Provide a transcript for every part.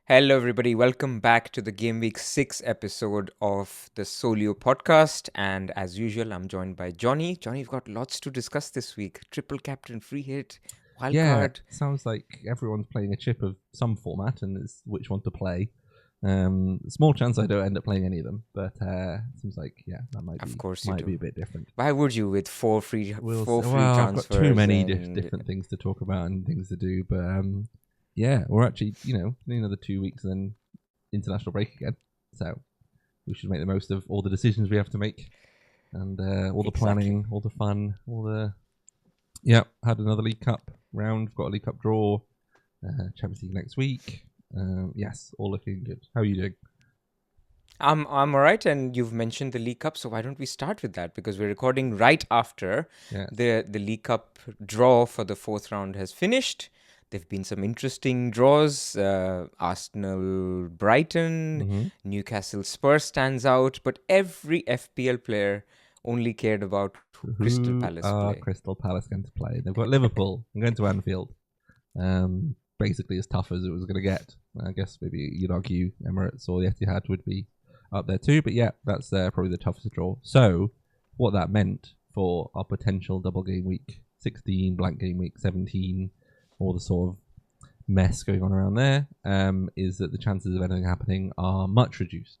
Hello, everybody. Welcome back to the Gameweek 6 episode of the Solio podcast. And as usual, I'm joined by Jonny. Jonny, we've got lots to discuss this week. Triple captain, free hit, Yeah, wildcard. sounds like everyone's playing a chip of some format and it's which one to play. Small chance I don't end up playing any of them, but seems like that might Of be course you do. a bit different. Why would you with four free I've got too transfers many and different things to talk about and things to do, but we're actually another 2 weeks and then international break again, so we should make the most of all the decisions we have to make and all the planning, all the fun, all the had another League Cup round, got a League Cup draw, Champions League next week. Yes, all looking good. How are you doing? I'm all right, and you've mentioned the League Cup, so why don't we start with that? Because we're recording right after the League Cup draw for the fourth round has finished. There've been some interesting draws. Arsenal, Brighton, Newcastle, Spurs stands out, but every FPL player only cared about Crystal Palace play. Crystal Palace going to play? They've got Liverpool. I'm going to Anfield. Basically as tough as it was going to get. I guess maybe you'd argue Emirates or the Etihad would be up there too, but that's probably the toughest draw. So what that meant for our potential double game week 16, blank game week 17, all the sort of mess going on around there, is that the chances of anything happening are much reduced.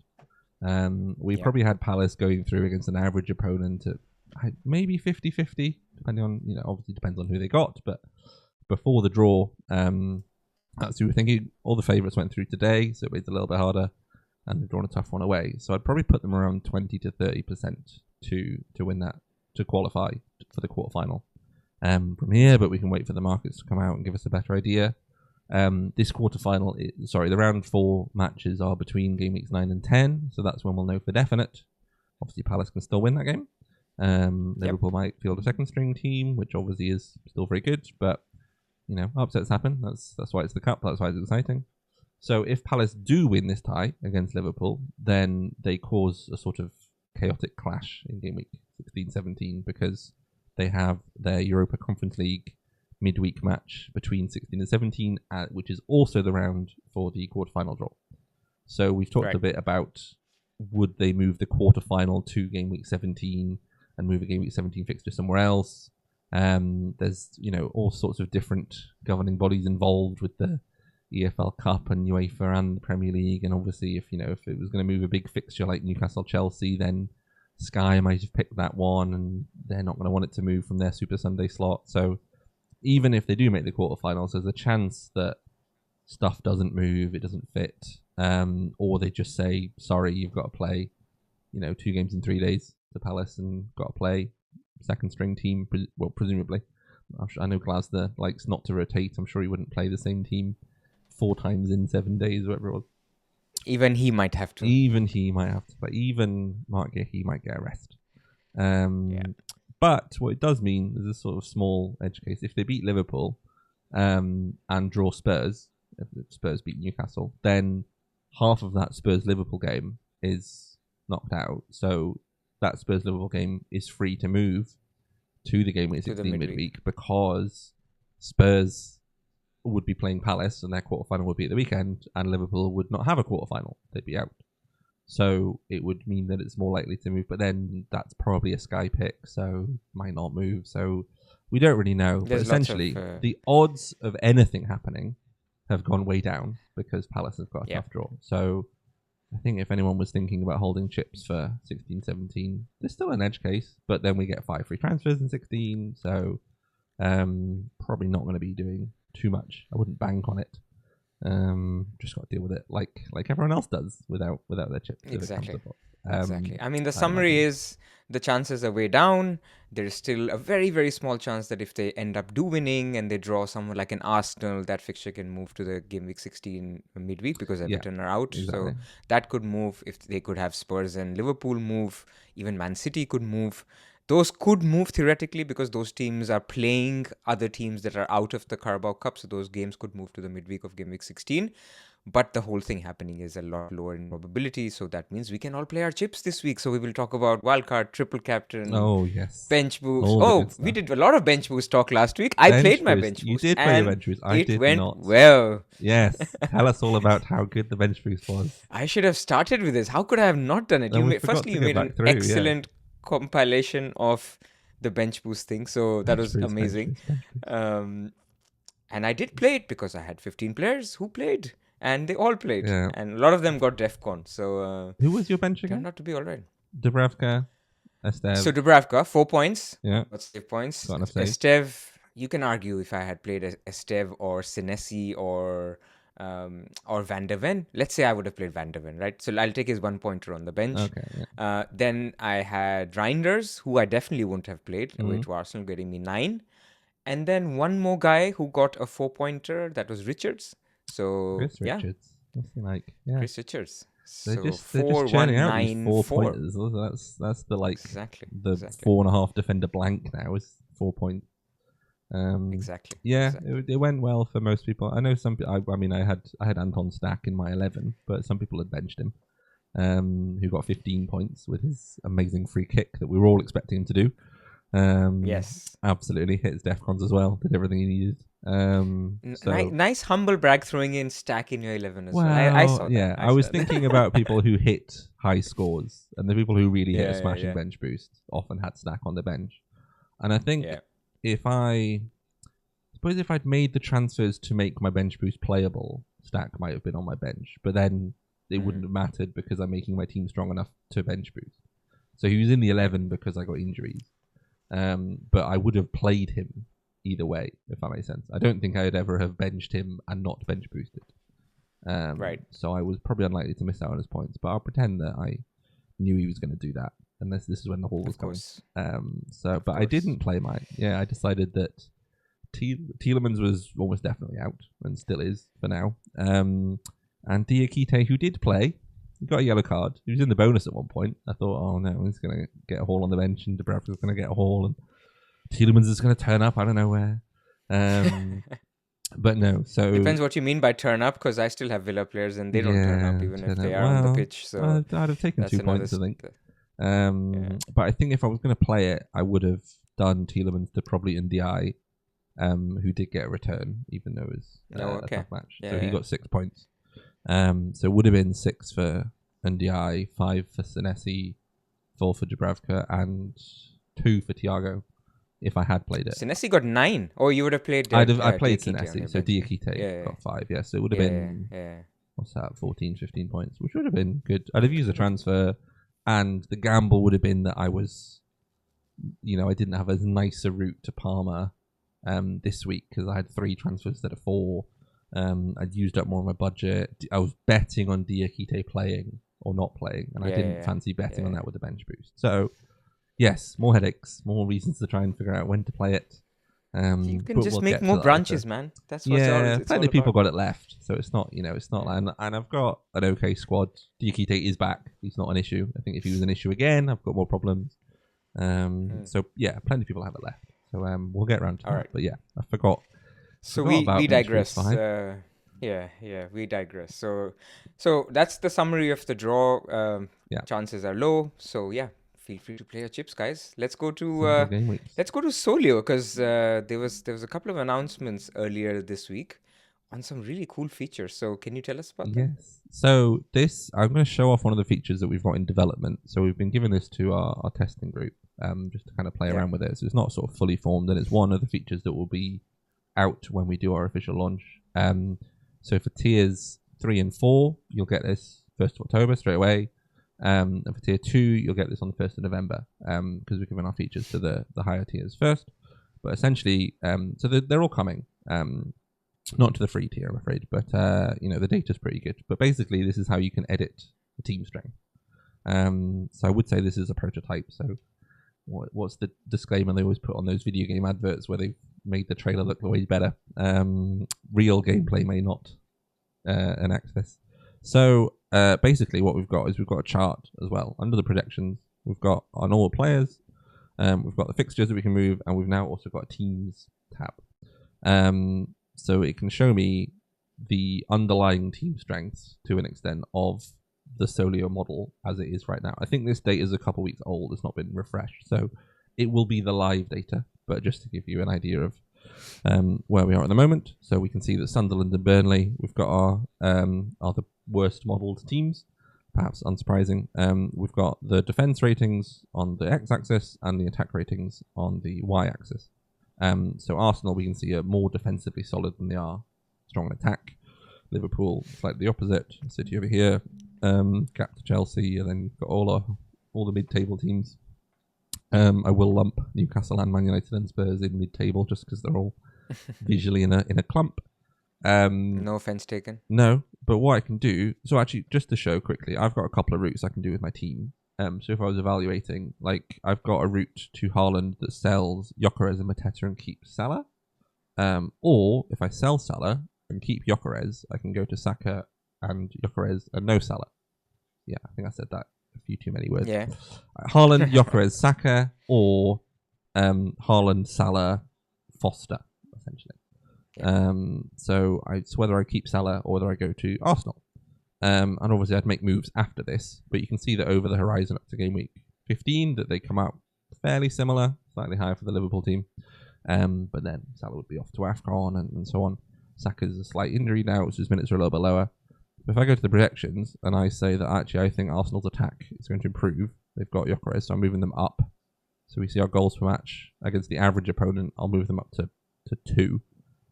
We probably had Palace going through against an average opponent at maybe 50-50, depending on, obviously depends on who they got, but before the draw, that's what we were thinking. All the favourites went through today, so it made it a little bit harder, and they've drawn a tough one away. So I'd probably put them around 20 to 30% to win that, to qualify for the quarterfinal from here, but we can wait for the markets to come out and give us a better idea. This quarterfinal, the round 4 matches are between game weeks 9 and 10, so that's when we'll know for definite. Obviously, Palace can still win that game. Liverpool might field a second string team, which obviously is still very good, but upsets happen. That's why it's the cup. That's why it's exciting. So if Palace do win this tie against Liverpool, then they cause a sort of chaotic clash in game week 16-17 because they have their Europa Conference League midweek match between 16 and 17, which is also the round for the quarterfinal draw. So we've talked a bit about would they move the quarterfinal to game week 17 and move a game week 17 fixture somewhere else. There's all sorts of different governing bodies involved with the EFL Cup and UEFA and the Premier League, and obviously if it was going to move a big fixture like Newcastle Chelsea, then Sky might have picked that one, and they're not going to want it to move from their Super Sunday slot. So even if they do make the quarterfinals, there's a chance that stuff doesn't move, it doesn't fit, or they just say, sorry, you've got to play 2 games in 3 days to Palace and got to play second string team, presumably. I know Glasner likes not to rotate. I'm sure he wouldn't play the same team 4 times in 7 days, whatever it was. Even he might have to. Even he might have to play. Even Mark Gahey might get a rest. But what it does mean is a sort of small edge case. If they beat Liverpool and draw Spurs, if Spurs beat Newcastle, then half of that Spurs-Liverpool game is knocked out. So that Spurs-Liverpool game is free to move to the game week 16 midweek because Spurs would be playing Palace and their quarterfinal would be at the weekend, and Liverpool would not have a quarterfinal. They'd be out. So it would mean that it's more likely to move, but then that's probably a Sky pick, so might not move. So we don't really know. But essentially, the odds of anything happening have gone way down because Palace has got a tough draw. So I think if anyone was thinking about holding chips for 16-17, there's still an edge case, but then we get 5 free transfers in 16, so probably not going to be doing too much. I wouldn't bank on it. Just got to deal with it like everyone else does without their chips. Exactly. I mean, the summary is the chances are way down. There's still a very, very small chance that if they end up winning and they draw someone like an Arsenal, that fixture can move to the game week 16 midweek because Everton are out. Exactly. So that could move. If they could have Spurs and Liverpool move, even Man City could move. Those could move theoretically because those teams are playing other teams that are out of the Carabao Cup. So those games could move to the midweek of game week 16. But the whole thing happening is a lot lower in probability, so that means we can all play our chips this week. So we will talk about wildcard, triple captain, Oh, yes. bench boost. All the good We stuff. did a lot of bench boost talk last week. I played my bench You boost. did play your and bench boost. I it did went not. well. Yes. Tell us all about how good the bench boost was. I should have started with this. How could I have not done it? Firstly, you made an excellent compilation of the bench boost thing, so that was amazing. And I did play it because I had 15 players who played, and they all played, and a lot of them got DEFCON. So who was your bench again? Turned out to be all right. Dubravka, Estev. So Dubravka, 4 points. Yeah. Got save points. Got enough save. Estev, you can argue if I had played Estev or Senesi or Van der Ven. Let's say I would have played Van der Ven, right? So I'll take his 1 pointer on the bench. Okay. Then I had Reinders, who I definitely wouldn't have played, away to Arsenal, getting me 9. And then one more guy who got a 4-pointer, that was Richards. So Chris Richards. What's he like? Yeah. Chris Richards. They're just churning out these 4 pointers. That's the exactly 4.5 defender blank now is 4 points. Exactly. Yeah, exactly. It went well for most people. I know some. I mean, I had Anton Stack in my 11, but some people had benched him. Who got 15 points with his amazing free kick that we were all expecting him to do. Yes, absolutely hit his DEFCONs as well. Did everything he needed. Nice humble brag throwing in Stack in your 11 as well. I saw that. Yeah, I was thinking about people who hit high scores, and the people who really hit a smashing bench boost often had Stack on the bench. And I think if I'd made the transfers to make my bench boost playable, Stack might have been on my bench, but then it wouldn't have mattered because I'm making my team strong enough to bench boost. So he was in the 11 because I got injuries. But I would have played him either way, if that makes sense. I don't think I'd ever have benched him and not bench boosted. Right. So I was probably unlikely to miss out on his points, but I'll pretend that I knew he was going to do that. Unless this is when the haul was coming. But I didn't play mine. Yeah, I decided that Tielemans was almost definitely out and still is for now. And Diakite, who did play, he got a yellow card. He was in the bonus at one point. I thought, oh no, he's going to get a haul on the bench and Dubravka's going to get a haul and Tielemans is going to turn up. I don't know where. But no, so... Depends what you mean by turn up, because I still have Villa players and they don't turn up even if they are on the pitch. So I'd have taken 2 points, I think. But I think if I was going to play it, I would have done Tielemans to probably Ndiaye, who did get a return, even though it was a tough match. So he got 6 points. So it would have been 6 for Ndiaye, 5 for Senesi, 4 for Dubravka, and 2 for Thiago, if I had played it. Senesi got 9. Or you would have played... I played Senesi, so Diakite got 5, yeah. So it would have been, what's that, 14, 15 points, which would have been good. I'd have used the transfer, and the gamble would have been that I was, I didn't have as nice a route to Parma this week, because I had 3 transfers instead of 4. I'd used up more of my budget. I was betting on Diakite playing or not playing, and I didn't fancy betting on that with the bench boost. So, yes, more headaches, more reasons to try and figure out when to play it. You can just make more branches, man. That's what it's plenty of people got it left, so it's not, it's not like, and I've got an okay squad. Diakite is back; he's not an issue. I think if he was an issue again, I've got more problems. So yeah, plenty of people have it left. So we'll get around to that. But yeah, I forgot. So we digress. We digress. So that's the summary of the draw. Chances are low. So yeah, feel free to play your chips, guys. Let's go to Solio, because there was a couple of announcements earlier this week on some really cool features. So can you tell us about that? Yes. So I'm going to show off one of the features that we've got in development. So we've been giving this to our testing group just to kind of play around with it. So it's not sort of fully formed, and it's one of the features that will be out when we do our official launch. So for tiers 3 and 4, you'll get this 1st of October straight away. And for tier 2, you'll get this on the 1st of November, because we're giving our features to the higher tiers first. But essentially, so they're all coming. Not to the free tier, I'm afraid, but the data's pretty good. But basically, this is how you can edit the team strength. So I would say this is a prototype. So what's the disclaimer they always put on those video game adverts where they've made the trailer look way better? Real gameplay may not enact this. So basically what we've got is we've got a chart as well. Under the projections, we've got on all players, we've got the fixtures that we can move, and we've now also got a teams tab. So it can show me the underlying team strengths to an extent of the Solio model as it is right now. I think this data is a couple weeks old. It's not been refreshed. So it will be the live data, but just to give you an idea of where we are at the moment. So we can see that Sunderland and Burnley, we've got are the worst modelled teams, perhaps unsurprising. We've got the defence ratings on the x-axis and the attack ratings on the y-axis. So Arsenal, we can see, are more defensively solid than they are strong in attack. Liverpool, slightly the opposite. City over here, gap to Chelsea, and then you've got all the mid-table teams. I will lump Newcastle and Man United and Spurs in mid-table just because they're all visually in a clump. No offense taken. No, but what I can do, so actually, just to show quickly, I've got a couple of routes I can do with my team. So if I was evaluating, like, I've got a route to Haaland that sells Gyökeres and Mateta and keeps Salah. Or if I sell Salah and keep Gyökeres, I can go to Saka and Gyökeres and no Salah. Yeah, I think I said that a few too many words. Yeah. Haaland, Gyökeres, Saka, or Haaland, Salah, Foster, essentially. Yeah. So it's whether I keep Salah or whether I go to Arsenal. And obviously I'd make moves after this, but you can see that over the horizon up to game week 15 that they come out fairly similar, slightly higher for the Liverpool team. But then Salah would be off to AFCON and so on. Saka's a slight injury now, so his minutes are a little bit lower. But if I go to the projections and I say that actually I think Arsenal's attack is going to improve, they've got Gyökeres, so I'm moving them up. So we see our goals per match against the average opponent, I'll move them up to 2.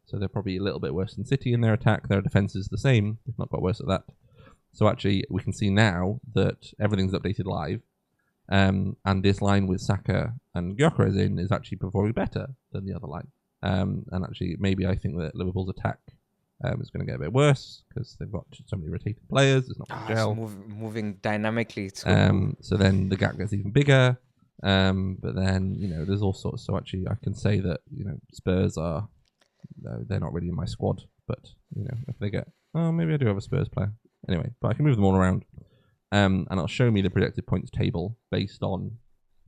So they're probably a little bit worse than City in their attack. Their defence is the same, if not got worse at that. So actually we can see now that everything's updated live. And this line with Saka and Gyökeres in is actually performing better than the other line. And actually, maybe I think that Liverpool's attack is going to get a bit worse because they've got so many rotating players. There's not much gel. It's moving dynamically. So then the gap gets even bigger. But then, there's all sorts. So actually, I can say that, Spurs are, they're not really in my squad. But, if they get, maybe I do have a Spurs player. Anyway, but I can move them all around. And it'll show me the projected points table based on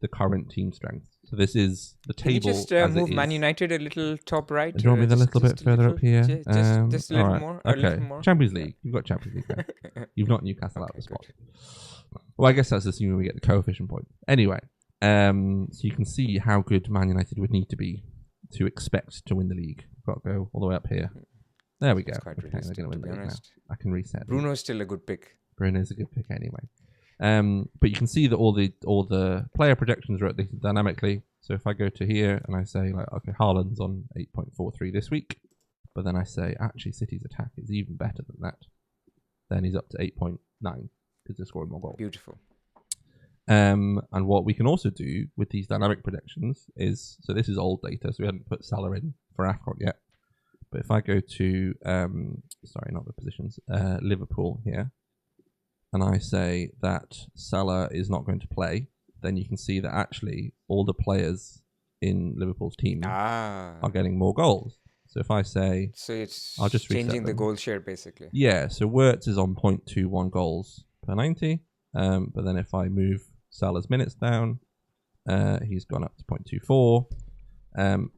the current team strength. So this is the table. Can you just move Man United a little top right? Do you want me a little bit further up here? Just a little more. Okay. A little more. Champions League. You've got Champions League there. You've not Newcastle out of the spot. Well, I guess that's assuming we get the coefficient point. Anyway, so you can see how good Man United would need to be to expect to win the league. We've got to go all the way up here. There we go. Okay, they're going to win the league now. I can reset. Bruno's still a good pick. Bruno's a good pick anyway. But you can see that all the player projections are updated dynamically. So if I go to here and I say, like, okay, Haaland's on 8.43 this week, but then I say, actually, City's attack is even better than that, then he's up to 8.9 because they're scoring more goals. Beautiful. And what we can also do with these dynamic projections is, so this is old data, so we hadn't put Salah in for AFCON yet. But if I go to, sorry, not the positions, Liverpool here, and I say that Salah is not going to play, then you can see that actually all the players in Liverpool's team are getting more goals. So if I say... So it's I'll just changing the goal share, basically. Yeah, so Wirtz is on 0.21 goals per 90. But then if I move Salah's minutes down, he's gone up to 0.24.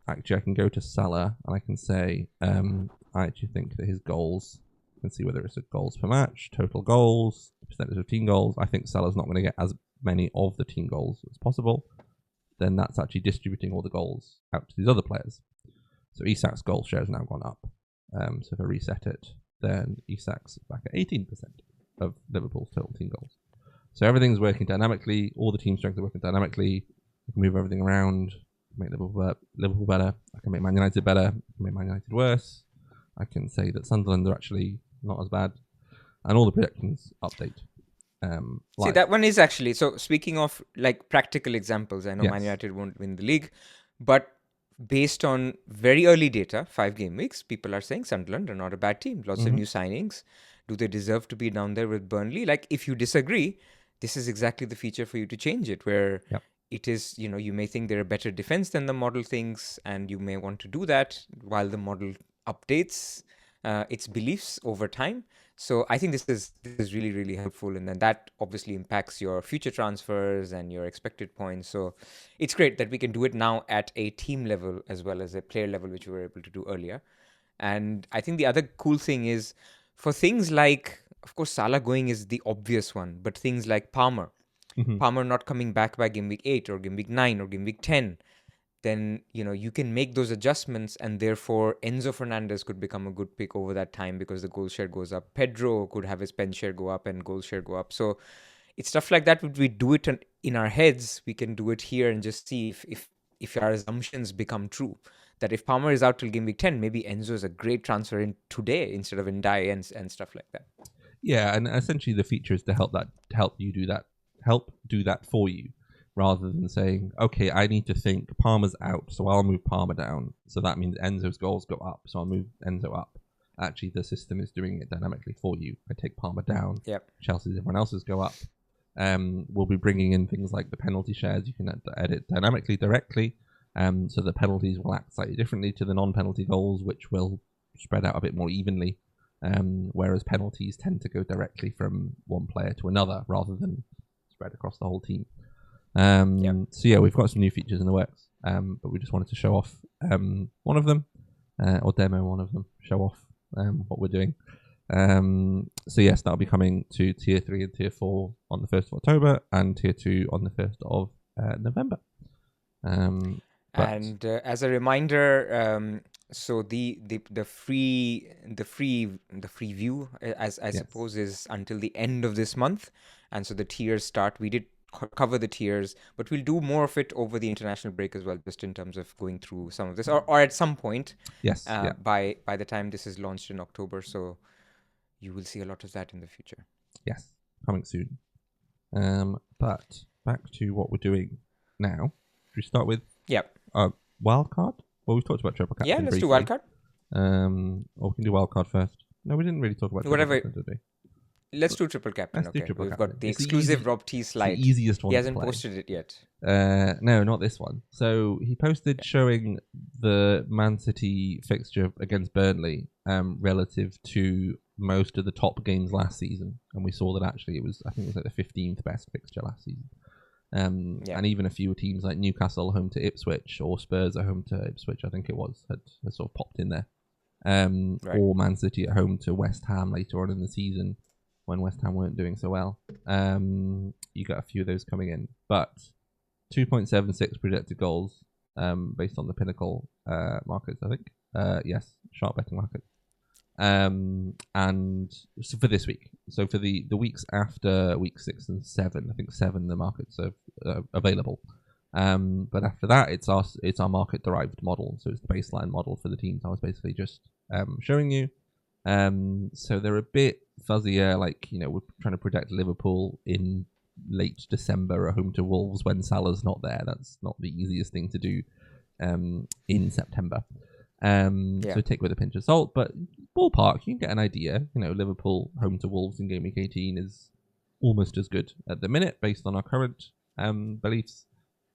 Actually, I can go to Salah and I can say, I actually think that his goals... You can see whether it's a goals per match, total goals, percentage of team goals. I think Salah's not going to get as many of the team goals as possible. Then that's actually distributing all the goals out to these other players. So Isak's goal share has now gone up. So if I reset it, then Isak's back at 18% of Liverpool's total team goals. So everything's working dynamically. All the team strengths are working dynamically. I can move everything around, make Liverpool better. I can make Man United better. I can make Man United worse. I can say that Sunderland are actually not as bad, and all the projections update. See, that one is actually, so speaking of like practical examples, I know Yes. Man United won't win the league, but based on very early data, 5 game weeks, people are saying Sunderland are not a bad team. Lots of new signings. Do they deserve to be down there with Burnley? Like, if you disagree, this is exactly the feature for you to change it, where it is, you may think they're a better defense than the model thinks, and you may want to do that while the model updates its beliefs over time. So I think this is really, really helpful. And then that obviously impacts your future transfers and your expected points. So it's great that we can do it now at a team level as well as a player level, which we were able to do earlier. And I think the other cool thing is for things like, of course, Salah going is the obvious one, but things like Palmer not coming back by game week 8 or game week 9 or game week 10, then you can make those adjustments, and therefore Enzo Fernandez could become a good pick over that time because the goal share goes up. Pedro could have his pen share go up and goal share go up. So it's stuff like that. When we do it in our heads, we can do it here and just see if our assumptions become true. That if Palmer is out till game week 10, maybe Enzo is a great transfer in today instead of in die and stuff like that. Yeah, and essentially the feature is to help do that for you, rather than saying, okay, I need to think Palmer's out, so I'll move Palmer down. So that means Enzo's goals go up, so I'll move Enzo up. Actually, the system is doing it dynamically for you. I take Palmer down. Yep. Chelsea's, everyone else's go up. We'll be bringing in things like the penalty shares. You can edit dynamically directly. So the penalties will act slightly differently to the non-penalty goals, which will spread out a bit more evenly. Whereas penalties tend to go directly from one player to another rather than spread across the whole team. So yeah, we've got some new features in the works, but we just wanted to show off one of them, or demo one of them, show off what we're doing. So yes, that'll be coming to Tier 3 and Tier 4 on the 1st of October, and Tier 2 on the 1st of November. And as a reminder, so the free view, as I suppose, is until the end of this month, and so the tiers start. We did cover the tiers, but we'll do more of it over the international break as well, just in terms of going through some of this, or at some point. Yes. By the time this is launched in October, so you will see a lot of that in the future. Yes, coming soon. But back to what we're doing now. Should we start with Wildcard? Well, we've talked about Triple Captain. Yeah, let's briefly. do Wildcard. Or we can do Wildcard first. No, we didn't really talk about Triple Captain, did we? Let's do Triple Captain. Let's do Triple We've Captain. got the exclusive Rob T slide. The easiest one. He hasn't to play. posted it yet. No, not this one. So he posted showing the Man City fixture against Burnley relative to most of the top games last season, and we saw that actually I think it was like the 15th best fixture last season. And even a few teams like Newcastle home to Ipswich or Spurs at home to Ipswich, I think it was, had sort of popped in there. Or Man City at home to West Ham later on in the season when West Ham weren't doing so well. You got a few of those coming in. But 2.76 projected goals based on the Pinnacle markets, I think. Yes, sharp betting market. And so for this week, so for the weeks after week 6 and 7, I think 7 the markets are available. But after that, it's our market derived model, so it's the baseline model for the teams I was basically just showing you. So they're a bit fuzzier, like we're trying to predict Liverpool in late December at home to Wolves when Salah's not there. That's not the easiest thing to do in September. So take with a pinch of salt, but ballpark, you can get an idea. Liverpool home to Wolves in game week 18 is almost as good at the minute based on our current beliefs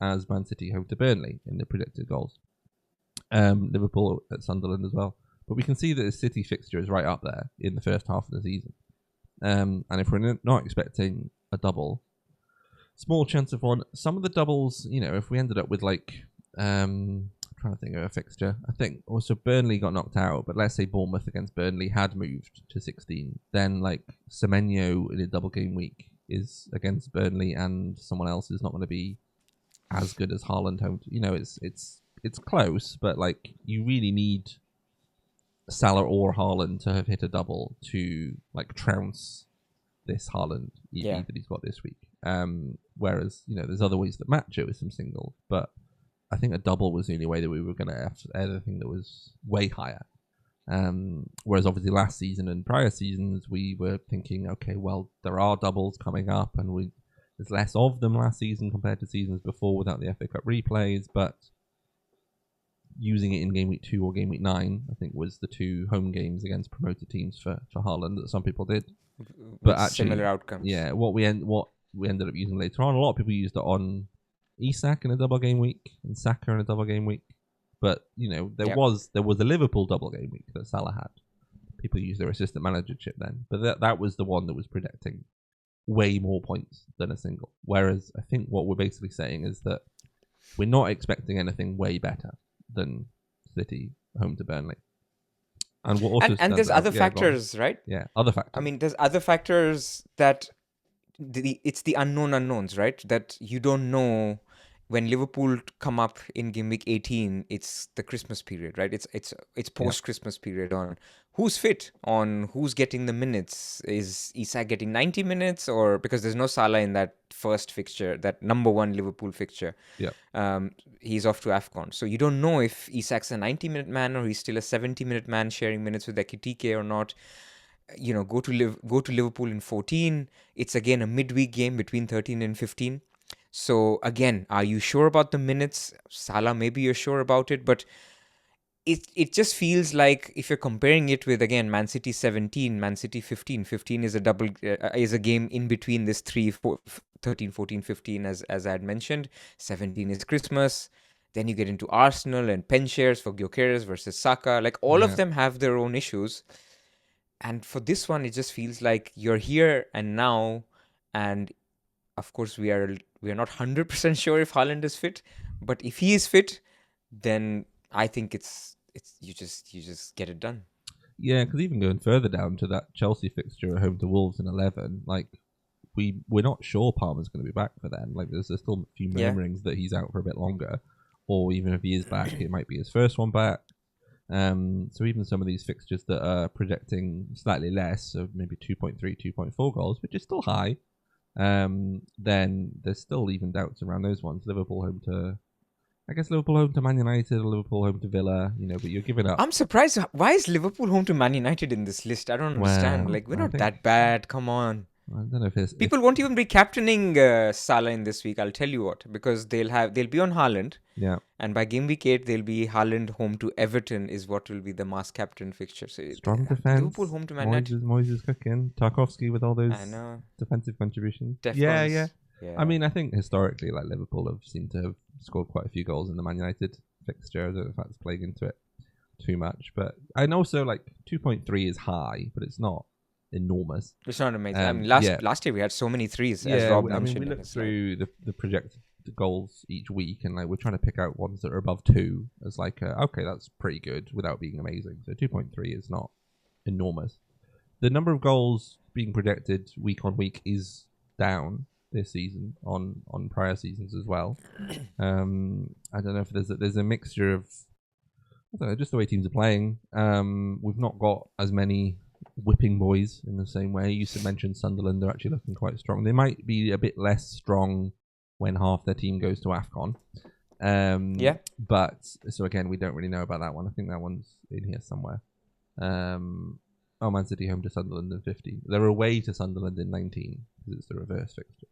as Man City home to Burnley in the predicted goals. Liverpool at Sunderland as well. But we can see that the City fixture is right up there in the first half of the season. And if we're not expecting a double, small chance of one. Some of the doubles, if we ended up with I'm trying to think of a fixture. I think also Burnley got knocked out, but let's say Bournemouth against Burnley had moved to 16. Then Semenyo in a double game week is against Burnley, and someone else is not going to be as good as Haaland home. It's close, but you really need Salah or Haaland to have hit a double to trounce this Haaland that he's got this week. Whereas there's other ways that match it with some singles, but I think a double was the only way that we were going to have anything that was way higher. Whereas obviously last season and prior seasons, we were thinking, okay, well, there are doubles coming up, and there's less of them last season compared to seasons before without the FA Cup replays, but using it in game week 2 or game week 9, I think was the 2 home games against promoted teams for Haaland that some people did. But actually, similar outcomes. Yeah, what we ended up using later on, a lot of people used it on Isak in a double game week and Saka in a double game week, but there was a Liverpool double game week that Salah had. People used their assistant manager chip then, but that was the one that was predicting way more points than a single. Whereas I think what we're basically saying is that we're not expecting anything way better than City home to Burnley. And what also And there's other factors, right? Yeah, other factors. I mean, there's other factors that it's the unknown unknowns, right? That you don't know. When Liverpool come up in game week 18, it's the Christmas period, right? It's post Christmas period on who's fit, on who's getting the minutes. Is Isak getting 90 minutes, or because there's no Salah in that first fixture, that number one Liverpool fixture. Yeah. He's off to AFCON, so you don't know if Isak's a 90-minute man or he's still a 70-minute man sharing minutes with Ekitike or not. Go to Liverpool in 14. It's again a midweek game between 13 and 15. So again, are you sure about the minutes? Salah, maybe you're sure about it, but it just feels like if you're comparing it with, again, Man City 17, Man City 15. 15 is a game in between this 13, 14, 15 as I had mentioned. 17 is Christmas. Then you get into Arsenal and pen shares for Gyökeres versus Saka. Like all of them have their own issues. And for this one, it just feels like you're here and now, and of course we are not 100% sure if Haaland is fit, but if he is fit, then I think it's you just get it done. Yeah, because even going further down to that Chelsea fixture at home to Wolves in 11, like we're not sure Palmer's going to be back for then. Like there's still a few murmurings that he's out for a bit longer, or even if he is back, it might be his first one back. So even some of these fixtures that are projecting slightly less, so maybe 2.3, 2.4 goals, which is still high, then there's still even doubts around those ones. Liverpool home to Man United, or Liverpool home to Villa, but you're giving up. I'm surprised. Why is Liverpool home to Man United in this list? I don't understand. Like, we're not that bad. Come on. I don't know if people won't even be captaining Salah in this week. I'll tell you what, because they'll be on Haaland. Yeah. And by game week 8, they'll be Haaland home to Everton is what will be the mass captain fixture. So strong defense. Liverpool home to Man United. Moises cooking. Tarkowski with all those defensive contributions. Yeah. I mean, I think historically, like Liverpool have seemed to have scored quite a few goals in the Man United fixture. I don't know if that's playing into it too much, but and also like 2.3 is high, but it's not enormous. It's not amazing. I mean, last year we had so many threes, as Rob mentioned. We looked through the projected goals each week, and like we're trying to pick out ones that are above 2 as like, okay, that's pretty good without being amazing. So 2.3 is not enormous. The number of goals being projected week on week is down this season on prior seasons as well. I don't know if there's a mixture of, I don't know, just the way teams are playing. We've not got as many whipping boys in the same way. You used to mention Sunderland, they're actually looking quite strong. They might be a bit less strong when half their team goes to AFCON. But so again, we don't really know about that one. I think that one's in here somewhere. Man City home to Sunderland in 15. They're away to Sunderland in 19 because it's the reverse fixture.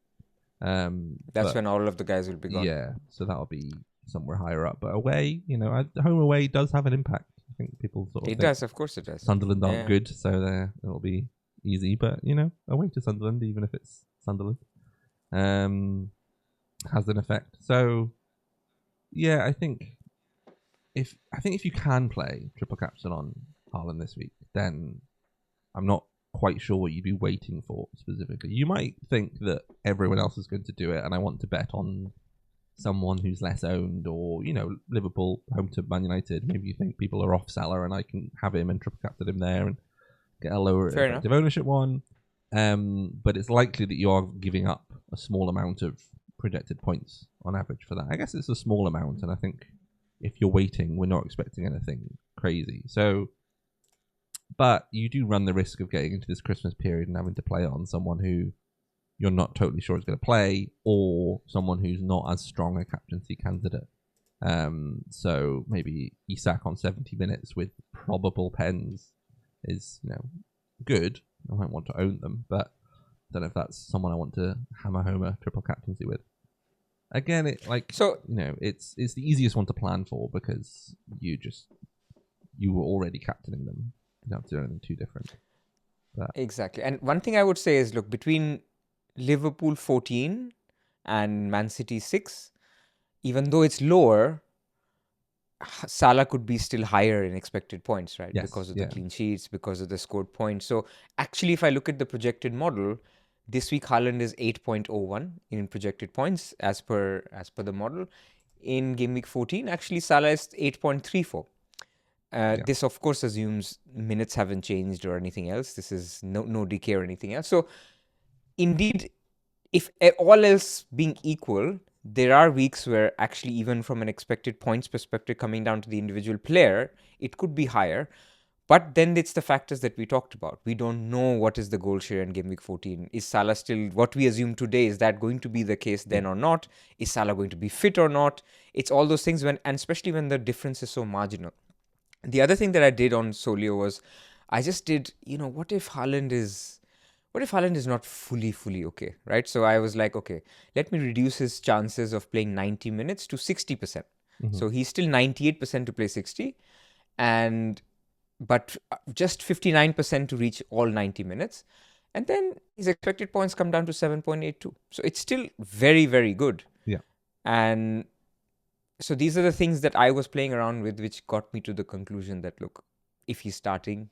That's when all of the guys will be gone. Yeah, so that'll be somewhere higher up. But away, home away does have an impact. I think people sort of. It does, of course, it does. Sunderland aren't good, so it'll be easy. But away to Sunderland, even if it's Sunderland, has an effect. So, yeah, I think if you can play triple captain on Haaland this week, then I'm not quite sure what you'd be waiting for specifically. You might think that everyone else is going to do it, and I want to bet on someone who's less owned, or Liverpool home to Man United. Maybe you think people are off Salah, and I can have him and triple captain him there and get a lower effective ownership one. But it's likely that you are giving up a small amount of projected points on average for that. I guess it's a small amount, and I think if you're waiting, we're not expecting anything crazy. So, but you do run the risk of getting into this Christmas period and having to play on someone who you're not totally sure is going to play, or someone who's not as strong a captaincy candidate. So maybe Isak on 70 minutes with probable pens is, good. I might want to own them, but I don't know if that's someone I want to hammer home a triple captaincy with. Again, it's the easiest one to plan for because you were already captaining them. You don't have to do anything too different. But. Exactly. And one thing I would say is, look, between Liverpool 14 and Man City 6, even though it's lower, Salah could be still higher in expected points, right? Yes, because of the clean sheets, because of the scored points. So actually, if I look at the projected model, this week Haaland is 8.01 in projected points as per the model. In game week 14, actually Salah is 8.34. This, of course, assumes minutes haven't changed or anything else. This is no decay or anything else. So, indeed, if all else being equal, there are weeks where actually, even from an expected points perspective, coming down to the individual player, it could be higher. But then it's the factors that we talked about. We don't know what is the goal share in Game Week 14. Is Salah still, what we assume today, is that going to be the case then or not? Is Salah going to be fit or not? It's all those things, and especially when the difference is so marginal. The other thing that I did on Solio was I just did, what if Haaland is not fully okay, right? So I was like, okay, let me reduce his chances of playing 90 minutes to 60%. So he's still 98% to play 60, but just 59% to reach all 90 minutes. And then his expected points come down to 7.82. So it's still very, very good. Yeah. And so these are the things that I was playing around with, which got me to the conclusion that, look, if he's starting,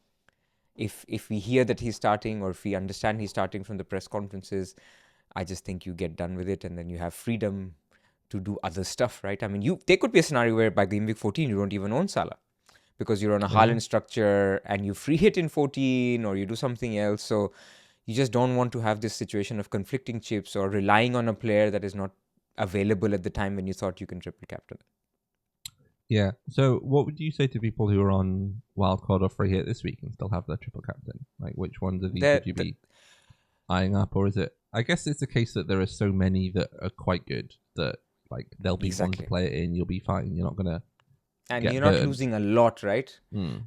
if we hear that he's starting, or if we understand he's starting from the press conferences, I just think you get done with it, and then you have freedom to do other stuff, right? I mean, there could be a scenario where by Game Week 14 you don't even own Salah because you're on a Haaland structure and you free hit in 14 or you do something else. So you just don't want to have this situation of conflicting chips or relying on a player that is not available at the time when you thought you can triple captain. Yeah. So what would you say to people who are on Wildcard or free hit this week and still have their triple captain? Like, which ones of these would you be eyeing up? Or is it, I guess it's a case that there are so many that are quite good that like there'll be one to play it in, you'll be fine. You're not going to and you're not losing a lot, right?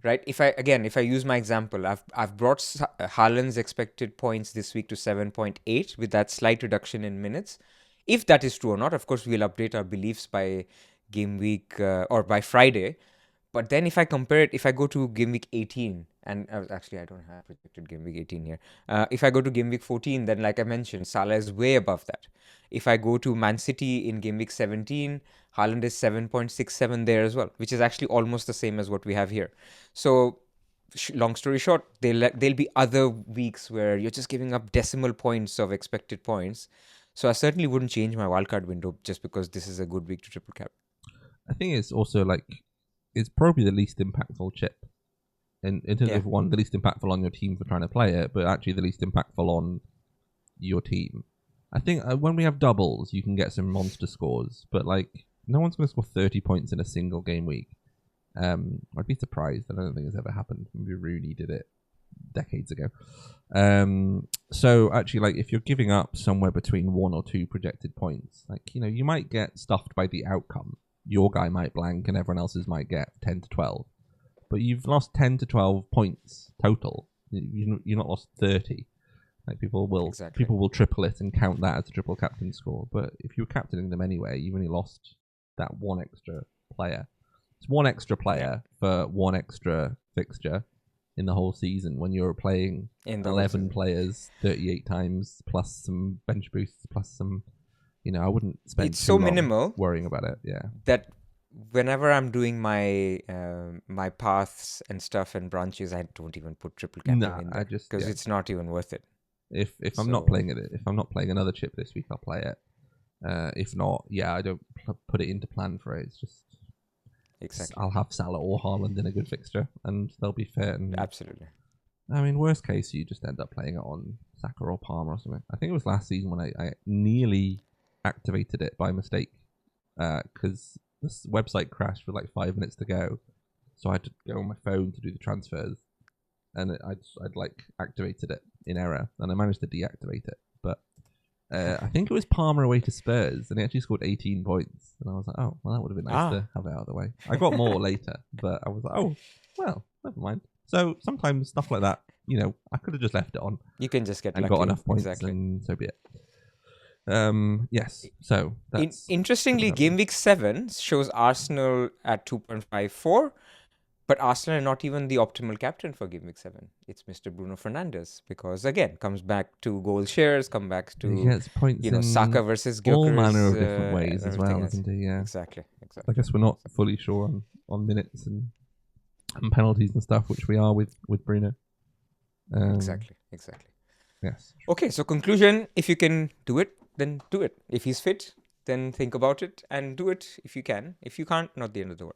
Right. If I use my example, I've brought Haaland's expected points this week to 7.8 with that slight reduction in minutes. If that is true or not, of course, we'll update our beliefs by Game Week or by Friday. But then if I compare it, if I go to Game Week 18, and actually I don't have projected Game Week 18 here. If I go to Game Week 14, then like I mentioned, Salah is way above that. If I go to Man City in Game Week 17, Haaland is 7.67 there as well, which is actually almost the same as what we have here. So long story short, there'll be other weeks where you're just giving up decimal points of expected points. So I certainly wouldn't change my wildcard window just because this is a good week to triple cap. I think it's also like, it's probably the least impactful chip. In terms of one, the least impactful on your team for trying to play it, but actually the least impactful on your team. I think when we have doubles, you can get some monster scores, but like no one's going to score 30 points in a single game week. I'd be surprised. I don't think it's ever happened. Maybe Rooney did it decades ago. So actually, like if you're giving up somewhere between 1 or 2 projected points, like you might get stuffed by the outcome. Your guy might blank, and everyone else's might get 10 to 12. But you've lost 10 to 12 points total. You've not lost 30. Like people will triple it and count that as a triple captain score. But if you were captaining them anyway, you've only lost that one extra player. It's one extra player for one extra fixture in the whole season when you're playing 11 players 38 times plus some bench boosts plus some. I wouldn't spend it's so minimal worrying about it. Yeah. That whenever I'm doing my my paths and stuff and branches, I don't even put triple captain in there because it's not even worth it. If I'm not playing it, if I'm not playing another chip this week, I'll play it. If not, I don't put it into plan for it. It's just I'll have Salah or Haaland in a good fixture, and they'll be fit. And absolutely. I mean, worst case, you just end up playing it on Saka or Palmer or something. I think it was last season when I nearly activated it by mistake because this website crashed with like 5 minutes to go, so I had to go on my phone to do the transfers, and I'd like activated it in error, and I managed to deactivate it. But I think it was Palmer away to Spurs, and he actually scored 18 points, and I was like, oh well, that would have been nice to have it out of the way. I got more later, but I was like, oh well, never mind. So sometimes stuff like that, I could have just left it on. You can just get and lucky. Got enough points, and so be it. Yes. So that's interestingly, Game Week 7 shows Arsenal at 2.54, but Arsenal are not even the optimal captain for Game Week 7. It's Mr. Bruno Fernandes because again comes back to goal shares, come back to points Saka versus Gyökeres, all manner of different ways as well, isn't he? Yeah, exactly. I guess we're not fully sure on minutes and penalties and stuff, which we are with Bruno. Exactly. Yes. Okay, so conclusion: if you can do it, then do it. If he's fit, then think about it and do it if you can. If you can't, not the end of the world.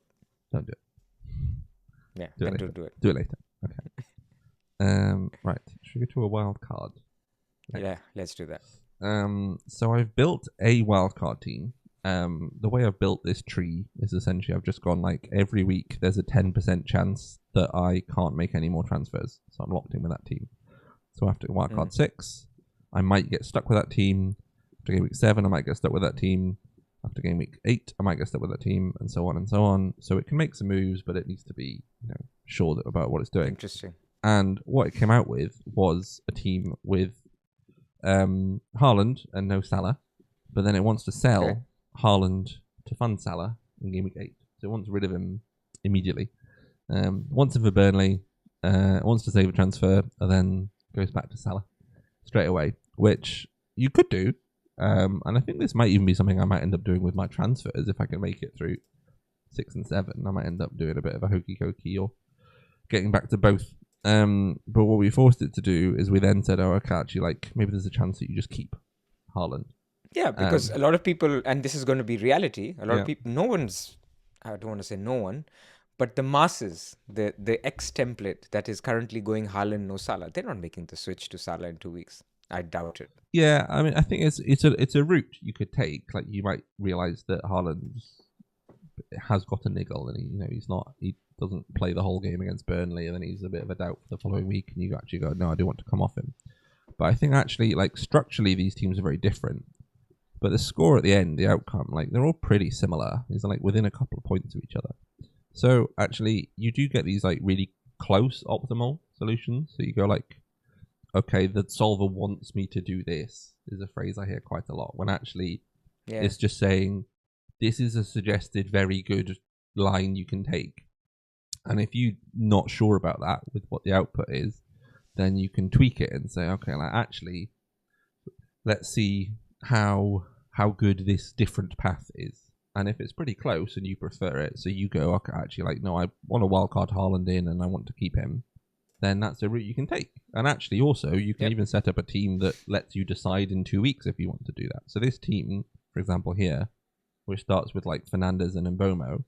Don't do it. Yeah, do it then later. do it. Do it later. Okay. Right. Should we go to a wild card? Yeah, let's do that. So I've built a wildcard team. The way I've built this tree is essentially I've just gone like every week there's a 10% chance that I can't make any more transfers. So I'm locked in with that team. So after wildcard 6, I might get stuck with that team. After game week 7, I might get stuck with that team. After game week 8, I might get stuck with that team, and so on and so on. So it can make some moves, but it needs to be, sure about what it's doing. Interesting. And what it came out with was a team with Haaland and no Salah, but then it wants to sell Haaland to fund Salah in game week 8. So it wants rid of him immediately. Wants him for Burnley, wants to save a transfer, and then goes back to Salah straight away, which you could do. And I think this might even be something I might end up doing with my transfers if I can make it through 6 and 7. I might end up doing a bit of a hokey cokey or getting back to both. But what we forced it to do is we then said, oh, okay, actually, like maybe there's a chance that you just keep Haaland. Yeah, because a lot of people, and this is going to be reality, a lot of people, I don't want to say no one, but the masses, the X template that is currently going Haaland, no Salah, they're not making the switch to Salah in 2 weeks. I doubt it. Yeah, I mean, I think it's a route you could take. Like you might realize that Haaland has got a niggle, and he doesn't play the whole game against Burnley, and then he's a bit of a doubt for the following week, and you actually go, no, I do want to come off him. But I think actually, like structurally, these teams are very different. But the score at the end, the outcome, like they're all pretty similar. These are like within a couple of points of each other. So actually, you do get these like really close optimal solutions. So you go like, okay, the solver wants me to do this, is a phrase I hear quite a lot. When actually, it's just saying, this is a suggested very good line you can take. And if you're not sure about that with what the output is, then you can tweak it and say, okay, like actually, let's see how good this different path is. And if it's pretty close and you prefer it, so you go, okay, actually, like, no, I want a wildcard Haaland in and I want to keep him, then that's a route you can take. And actually, also, you can even set up a team that lets you decide in 2 weeks if you want to do that. So this team, for example, here, which starts with like Fernandes and Mbomo.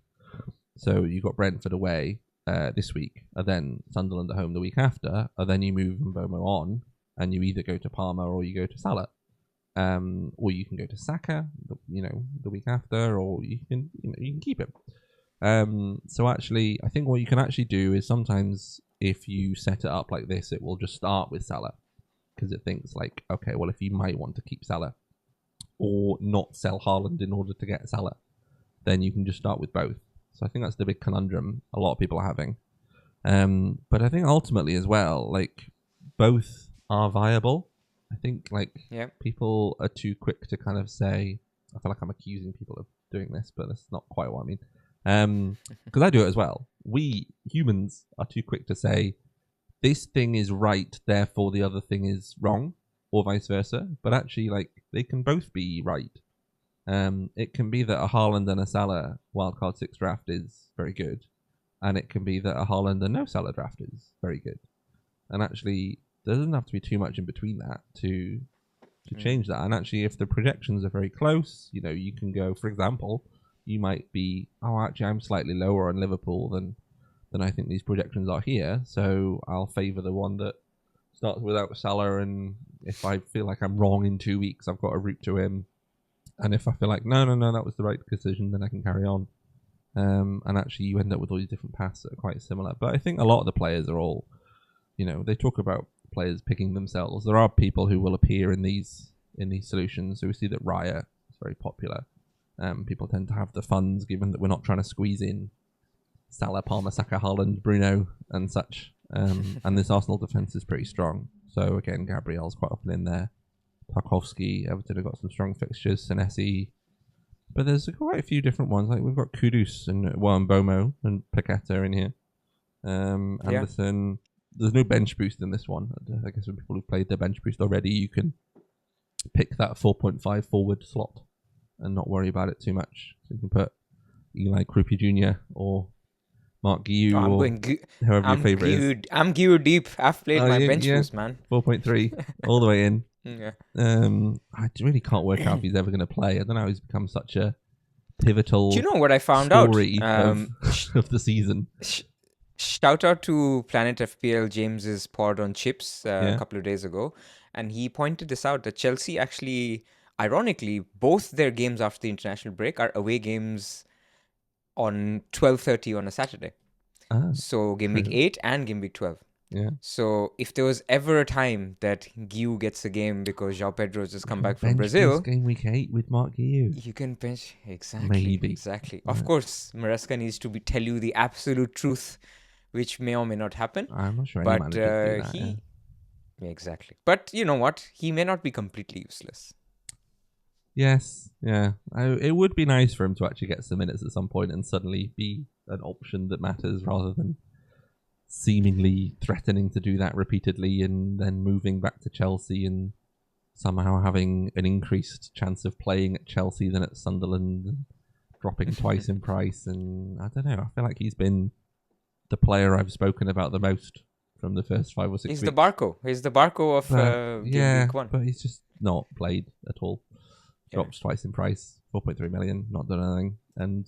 So you got Brentford away this week, and then Sunderland at home the week after, and then you move Mbomo on, and you either go to Palmer or you go to Salah. Or you can go to Saka, the week after, or you can keep him. So actually, I think what you can actually do is sometimes if you set it up like this, it will just start with Salah because it thinks like, okay, well, if you might want to keep Salah or not sell Haaland in order to get Salah, then you can just start with both. So I think that's the big conundrum a lot of people are having. But I think ultimately as well, like both are viable. I think people are too quick to kind of say, I feel like I'm accusing people of doing this, but that's not quite what I mean. Because I do it as well. We humans are too quick to say, this thing is right, therefore the other thing is wrong, or vice versa. But actually, like, they can both be right. It can be that a Haaland and a Salah wildcard 6 draft is very good. And it can be that a Haaland and no Salah draft is very good. And actually, there doesn't have to be too much in between that to change that. And actually, if the projections are very close, you can go, for example, you might be, actually, I'm slightly lower on Liverpool than I think these projections are here. So I'll favour the one that starts without Salah. And if I feel like I'm wrong in 2 weeks, I've got a route to him. And if I feel like, no, that was the right decision, then I can carry on. And actually, you end up with all these different paths that are quite similar. But I think a lot of the players are all, they talk about players picking themselves. There are people who will appear in these solutions. So we see that Raya is very popular. People tend to have the funds, given that we're not trying to squeeze in Salah, Palmer, Saka, Haaland, Bruno, and such. And this Arsenal defence is pretty strong. So again, Gabriel's quite often in there. Tarkowski, Everton have got some strong fixtures. Senesi. But there's quite a few different ones. Like we've got Kudus and Bomo and Paqueta in here. Anderson. There's no bench boost in this one. I guess for people who've played their bench boost already, you can pick that 4.5 forward slot and not worry about it too much. So you can put Eli Krupi Jr. or Mark Guiu whoever your favourite is. I'm Guiu deep. I've played my bench boost, man. 4.3 all the way in. Yeah. I really can't work out if he's ever going to play. I don't know how he's become such a pivotal Do you know what I found out? Of the season. Shout out to Planet FPL James's pod on chips a couple of days ago, and he pointed this out that Chelsea actually, ironically, both their games after the international break are away games on 12:30 on a Saturday. So Game Week 8 and Game Week 12. Yeah. So if there was ever a time that Guiu gets a game because João Pedro's just come back from Brazil, Game Week 8 with Mark Guiu. You can bench exactly. Maybe. Exactly. Yeah. Of course, Maresca needs to tell you the absolute truth, which may or may not happen. I'm not sure any manager do that, yeah, exactly. But you know what? He may not be completely useless. Yes, yeah. It would be nice for him to actually get some minutes at some point and suddenly be an option that matters rather than seemingly threatening to do that repeatedly and then moving back to Chelsea and somehow having an increased chance of playing at Chelsea than at Sunderland and dropping twice in price. And I don't know, I feel like he's been the player I've spoken about the most from the first 5 or 6 weeks. He's the Barco of Game Week 1. But he's just not played at all. Drops twice in price, 4.3 million, not done anything. And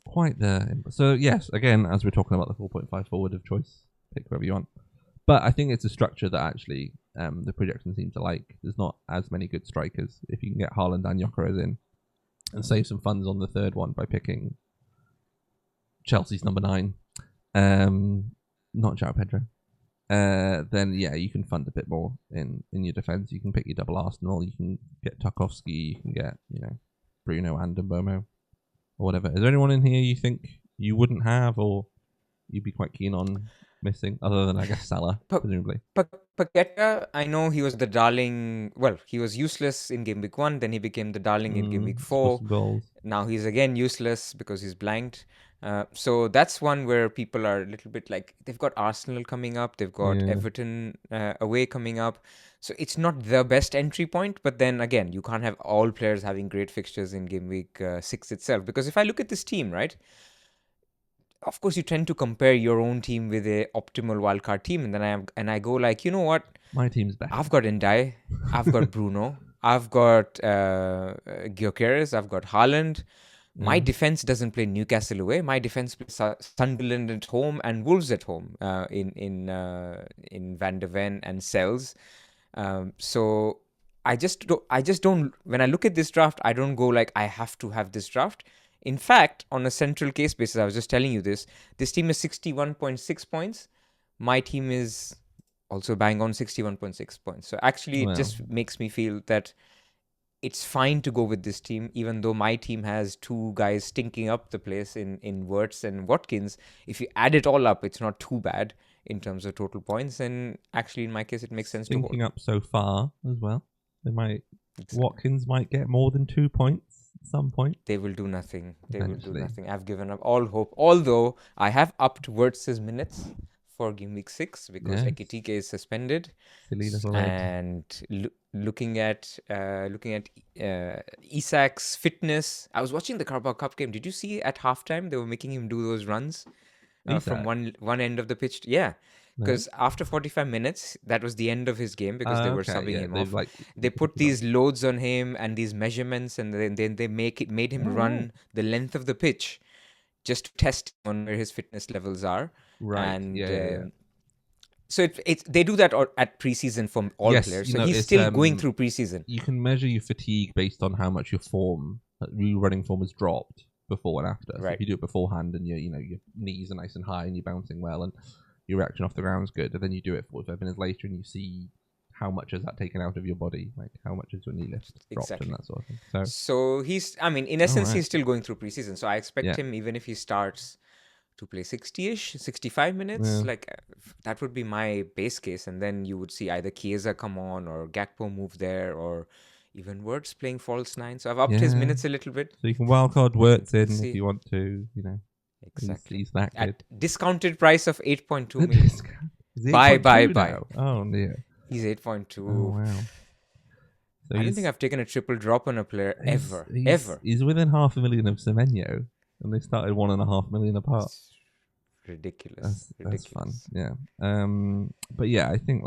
quite the... So yes, again, as we're talking about the 4.5 forward of choice, pick whoever you want. But I think it's a structure that actually the projection seems to like. There's not as many good strikers. If you can get Haaland and Gyökeres in and save some funds on the third one by picking Chelsea's number 9, not João Pedro, then yeah, you can fund a bit more in your defence. You can pick your double Arsenal. You can get Tarkowski. You can get Bruno and Mbomo or whatever. Is there anyone in here you think you wouldn't have or you'd be quite keen on missing, other than I guess Salah, presumably? Paqueta, I know he was the darling. Well, he was useless in Game Week 1. Then he became the darling in Game Week 4. Now he's again useless because he's blanked. So that's one where people are a little bit like, they've got Arsenal coming up, they've got Everton away coming up. So it's not the best entry point, but then again, you can't have all players having great fixtures in Game Week 6 itself. Because if I look at this team, right, of course you tend to compare your own team with a optimal wildcard team, and then I go like, you know what? My team's better. I've got Ndai, I've got Bruno, I've got Gyökeres, I've got Haaland. My defense doesn't play Newcastle away. My defense plays Sunderland at home and Wolves at home in Van de Ven and Sells. So I just don't. When I look at this draft, I don't go like I have to have this draft. In fact, on a central case basis, I was just telling you this team is 61.6 points. My team is also bang on 61.6 points. So actually, it just makes me feel that it's fine to go with this team, even though my team has 2 guys stinking up the place in Wirtz and Watkins. If you add it all up, it's not too bad in terms of total points. And actually, in my case, it makes sense to hold. Stinking up so far as well. They might Watkins might get more than 2 points at some point. They will do nothing. I've given up all hope. Although I have upped Wirtz's minutes for Game Week 6 because Ekitike is suspended. And looking at Isak's fitness. I was watching the Carabao Cup game. Did you see at halftime they were making him do those runs from one end of the pitch? Because after 45 minutes, that was the end of his game because they were subbing him off. They put these loads on him and these measurements, and then they made him run the length of the pitch just to test on where his fitness levels are. Right. And so they do that at preseason for all players. So he's still going through preseason. You can measure your fatigue based on how much your running form has dropped before and after. So if you do it beforehand and your knees are nice and high and you're bouncing well and your reaction off the ground is good, and then you do it 45 minutes later and you see how much has that taken out of your body, like how much has your knee lift dropped and that sort of thing. So he's, in essence, he's still going through preseason. So I expect him, even if he starts, to play 60-ish, 65 minutes. That would be my base case. And then you would see either Chiesa come on or Gakpo move there or even Wirtz playing false 9. So I've upped his minutes a little bit. So you can wildcard Wirtz in if you want to, Exactly. He's that good. At discounted price of 8.2 million. Buy. Oh, dear. He's 8.2. Oh, wow. So I don't think I've taken a triple drop on a player ever. He's within 500,000 of Semenyo, and they started 1.5 million apart. It's ridiculous. That's fun. Yeah. But yeah, I think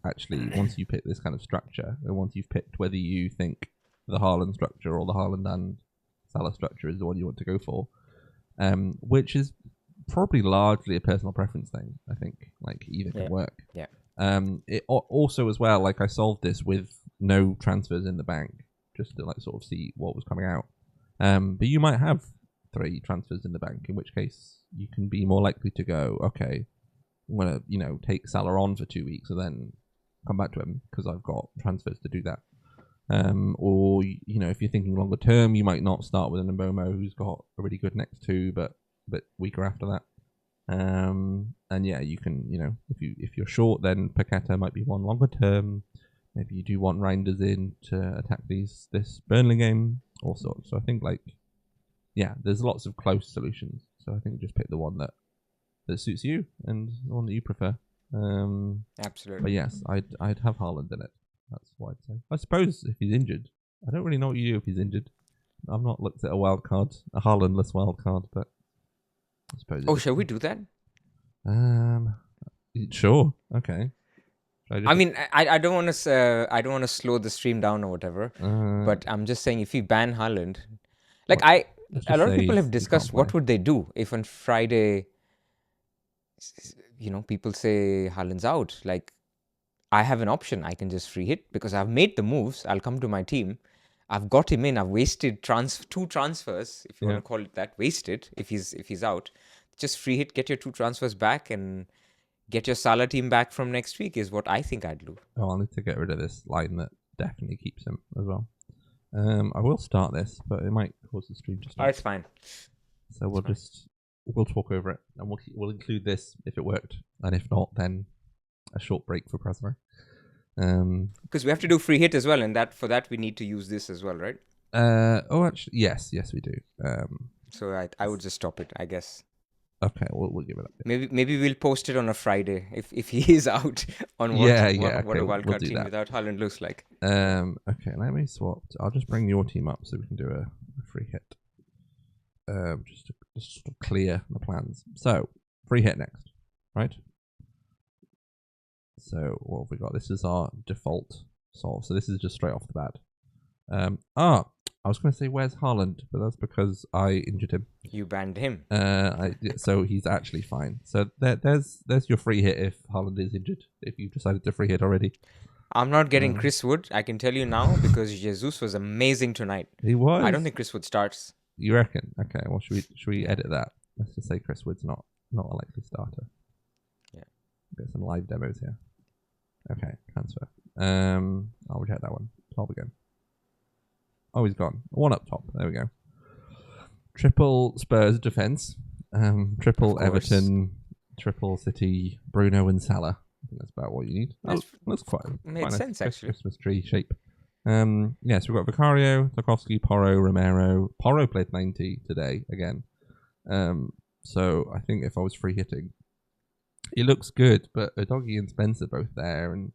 actually once you pick this kind of structure, and once you've picked whether you think the Haaland structure or the Haaland and Salah structure is the one you want to go for, which is probably largely a personal preference thing. I think like either can work. Yeah. It also as well, like I solved this with no transfers in the bank, just to like sort of see what was coming out. But you might have 3 transfers in the bank, in which case you can be more likely to go, okay, I'm gonna take Salah on for 2 weeks and then come back to him because I've got transfers to do that. Or if you're thinking longer term, you might not start with an Mbomo who's got a really good next 2, but weaker after that. And yeah, you can if you're short, then Paqueta might be one longer term. Maybe you do want Reinders in to attack this Burnley game or so. So I think there's lots of close solutions. So I think just pick the one that suits you and the one that you prefer. Absolutely. But yes, I'd have Haaland in it. That's what I'd say. I suppose if he's injured, I don't really know what you do if he's injured. I've not looked at a Haalandless wild card, but I suppose. Oh, shall we do that? Sure. Okay. I mean, I don't want to slow the stream down or whatever, but I'm just saying if we ban Haaland, a lot of people have discussed what would they do if on Friday, people say Haaland's out. Like, I have an option. I can just free hit because I've made the moves. I'll come to my team. I've got him in. I've wasted 2 transfers, if you want to call it that. Wasted if he's out. Just free hit, get your 2 transfers back, and get your Salah team back from next week is what I think I'd do. Oh, I need to get rid of this line that definitely keeps him as well. I will start this, but it might cause the stream to stop. Oh, it's fine. So we'll talk over it, and we'll include this if it worked, and if not, then a short break for Pras. Because we have to do free hit as well, and for that we need to use this as well, right? Actually, yes, we do. So I would just stop it, I guess. Okay, we'll give it up. Maybe we'll post it on a Friday if he is out on what a wildcard team without Haaland looks like. Okay, let me swap. I'll just bring your team up so we can do a free hit. Just to clear the plans. So free hit next, right? So what have we got? This is our default solve. So this is just straight off the bat. I was going to say where's Haaland, but that's because I injured him. You banned him. So he's actually fine. So there's your free hit if Haaland is injured. If you've decided to free hit already. I'm not getting Chris Wood. I can tell you now because Jesus was amazing tonight. He was. I don't think Chris Wood starts. You reckon? Okay. Well, should we edit that? Let's just say Chris Wood's not a likely starter. Yeah. Get some live demos here. Okay, transfer. I'll reject that one. 12 again. Oh, he's gone. 1 up top. There we go. Triple Spurs defense. Triple Everton. Triple City. Bruno and Salah. I think that's about what you need. That's quite made sense, actually. Christmas tree shape. So we've got Vicario, Tarkowski, Porro, Romero. Porro played 90 today again. So I think if I was free hitting, he looks good, but Udogie and Spencer both there, and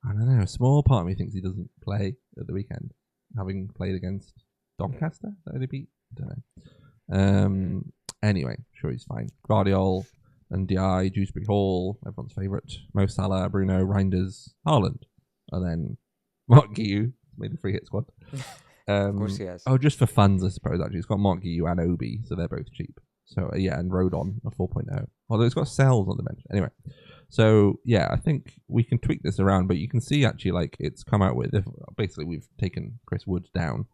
I don't know. A small part of me thinks he doesn't play at the weekend, having played against Doncaster that they beat. I don't know. Anyway, sure he's fine. Guardiola and Di, Dewsbury Hall, everyone's favourite. Mo Salah, Bruno, Reinders, Haaland, and then Mark Guiu made the free hit squad. Of course he has. Oh, just for funds, I suppose. Actually, it's got Mark Guiu and Obi, so they're both cheap. So and Rodon a 4.0. Although it's got Sells on the bench. Anyway, so yeah, I think we can tweak this around, but you can see actually like it's come out with. Basically, we've taken Chris Wood down.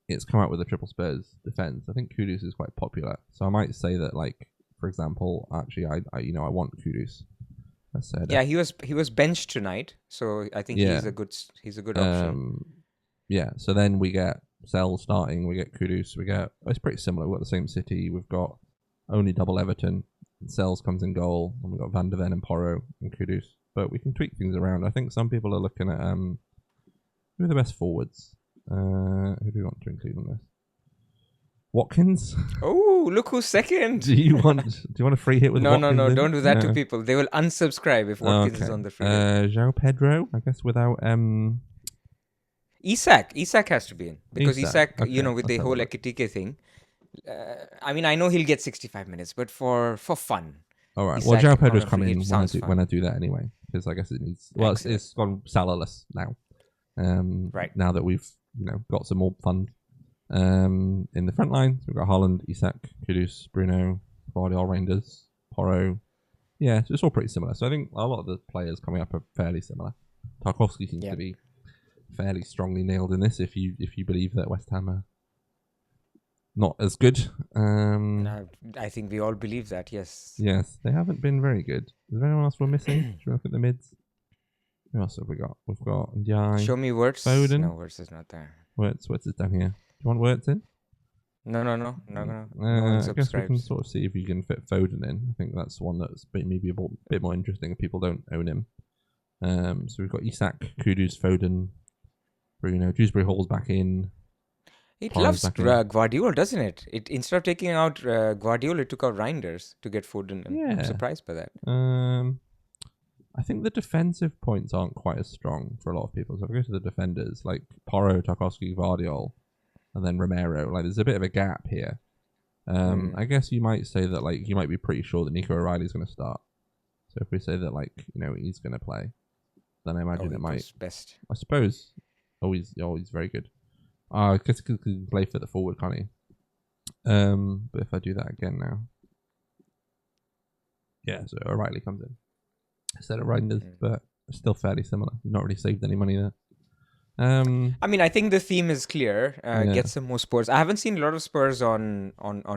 It's come out with a triple Spurs defense. I think Kudus is quite popular, so I might say that like, for example, actually, I want Kudus. Yeah, he was benched tonight, so I think he's a good option. Yeah, so then we get Sells starting, we get Kudus, it's pretty similar. We've got the same City, we've got only double Everton, Sells comes in goal, and we've got Van de Ven and Porro and Kudus. But we can tweak things around. I think some people are looking at who are the best forwards. Who do we want to include on this? Watkins. Oh, look who's second. Do you want a free hit with Watkins? No, don't do that to people. They will unsubscribe if Watkins is on the free hit. João Pedro, I guess without Isak has to be in because Isak with the whole Ekitike thing. I mean, I know he'll get 65 minutes, but for fun. All right. Well, João Pedro's coming in when I do that anyway, because I guess it needs. Well, it's gone Salahless now. Right. Now that we've got some more fun in the front line, so we've got Haaland, Isak, Kudus, Bruno, Guardiola, Reinders, Porro. Yeah, it's all pretty similar. So I think a lot of the players coming up are fairly similar. Tarkowski seems to be fairly strongly nailed in this if you believe that West Ham are not as good. I think we all believe that, yes. Yes, they haven't been very good. Is there anyone else we're missing? Should we look at the mids? Who else have we got? We've got Ndiaye. Show me Wirtz. Foden. No, Wirtz is not there. Wirtz is down here. Do you want Wirtz in? No. No one subscribes. I guess we can sort of see if you can fit Foden in. I think that's one that's maybe a bit more interesting if people don't own him. So we've got Isak, Kudus, Foden, Bruno, Dewsbury Hall's back in. It loves Guardiola, doesn't it? It instead of taking out Guardiola, it took out Reinders to get Foden. Yeah. I'm surprised by that. I think the defensive points aren't quite as strong for a lot of people. So if we go to the defenders, like Porro, Tarkowski, Guardiola, and then Romero, like there's a bit of a gap here. I guess you might say that like you might be pretty sure that Nico O'Reilly's going to start. So if we say that like he's going to play, then I imagine it might. Best. I suppose. He's very good. I guess he can play for the forward, can't he? But if I do that again now, yeah, so O'Reilly comes in instead of Reinders, but still fairly similar. He's not really saved any money there. I mean, I think the theme is clear. Get some more Spurs. I haven't seen a lot of Spurs on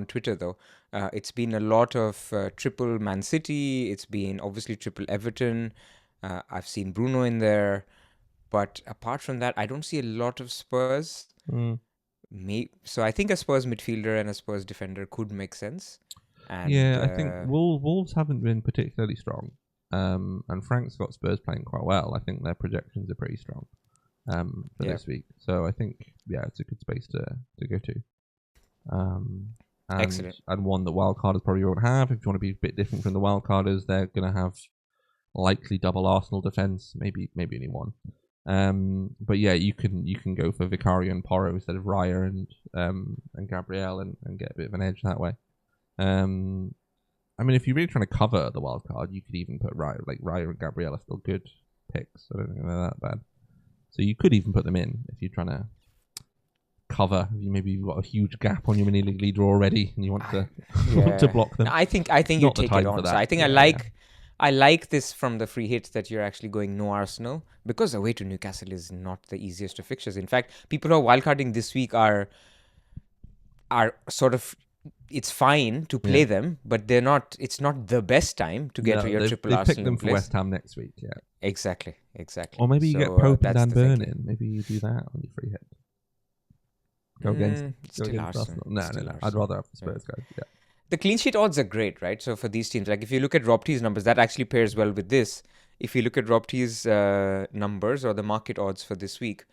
Twitter though. It's been a lot of triple Man City. It's been obviously triple Everton. I've seen Bruno in there, but apart from that, I don't see a lot of Spurs. So I think a Spurs midfielder and a Spurs defender could make sense. And, I think Wolves haven't been particularly strong. And Frank's got Spurs playing quite well. I think their projections are pretty strong for this week. So I think, it's a good space to go to. Excellent. And one that Wildcarders probably won't have. If you want to be a bit different from the Wildcarders, they're going to have likely double Arsenal defence, maybe only one. But yeah, you can go for Vicario and Porro instead of Raya and Gabriel and get a bit of an edge that way. I mean, if you're really trying to cover the wild card, you could even put Raya. Like Raya and Gabriel are still good picks. I don't think they're that bad. So you could even put them in if you're trying to cover. Maybe you've got a huge gap on your mini league leader already, and you want to want to block them. No, I think you take it on. So I think I like this from the free hits that you're actually going no Arsenal, because away to Newcastle is not the easiest of fixtures. In fact, people who are wildcarding this week are sort of, it's fine to play them, but they're not. It's not the best time to get your triple Arsenal. They pick them for West Ham next week. Yeah, exactly. Or maybe you get Pope and Dan Burn in. Maybe you do that on your free hit. Go against Arsenal. No. I'd rather have the Spurs guys. Yeah. The clean sheet odds are great, right? So for these teams, like if you look at Rob T's numbers, that actually pairs well with this. If you look at Rob T's numbers or the market odds for this week,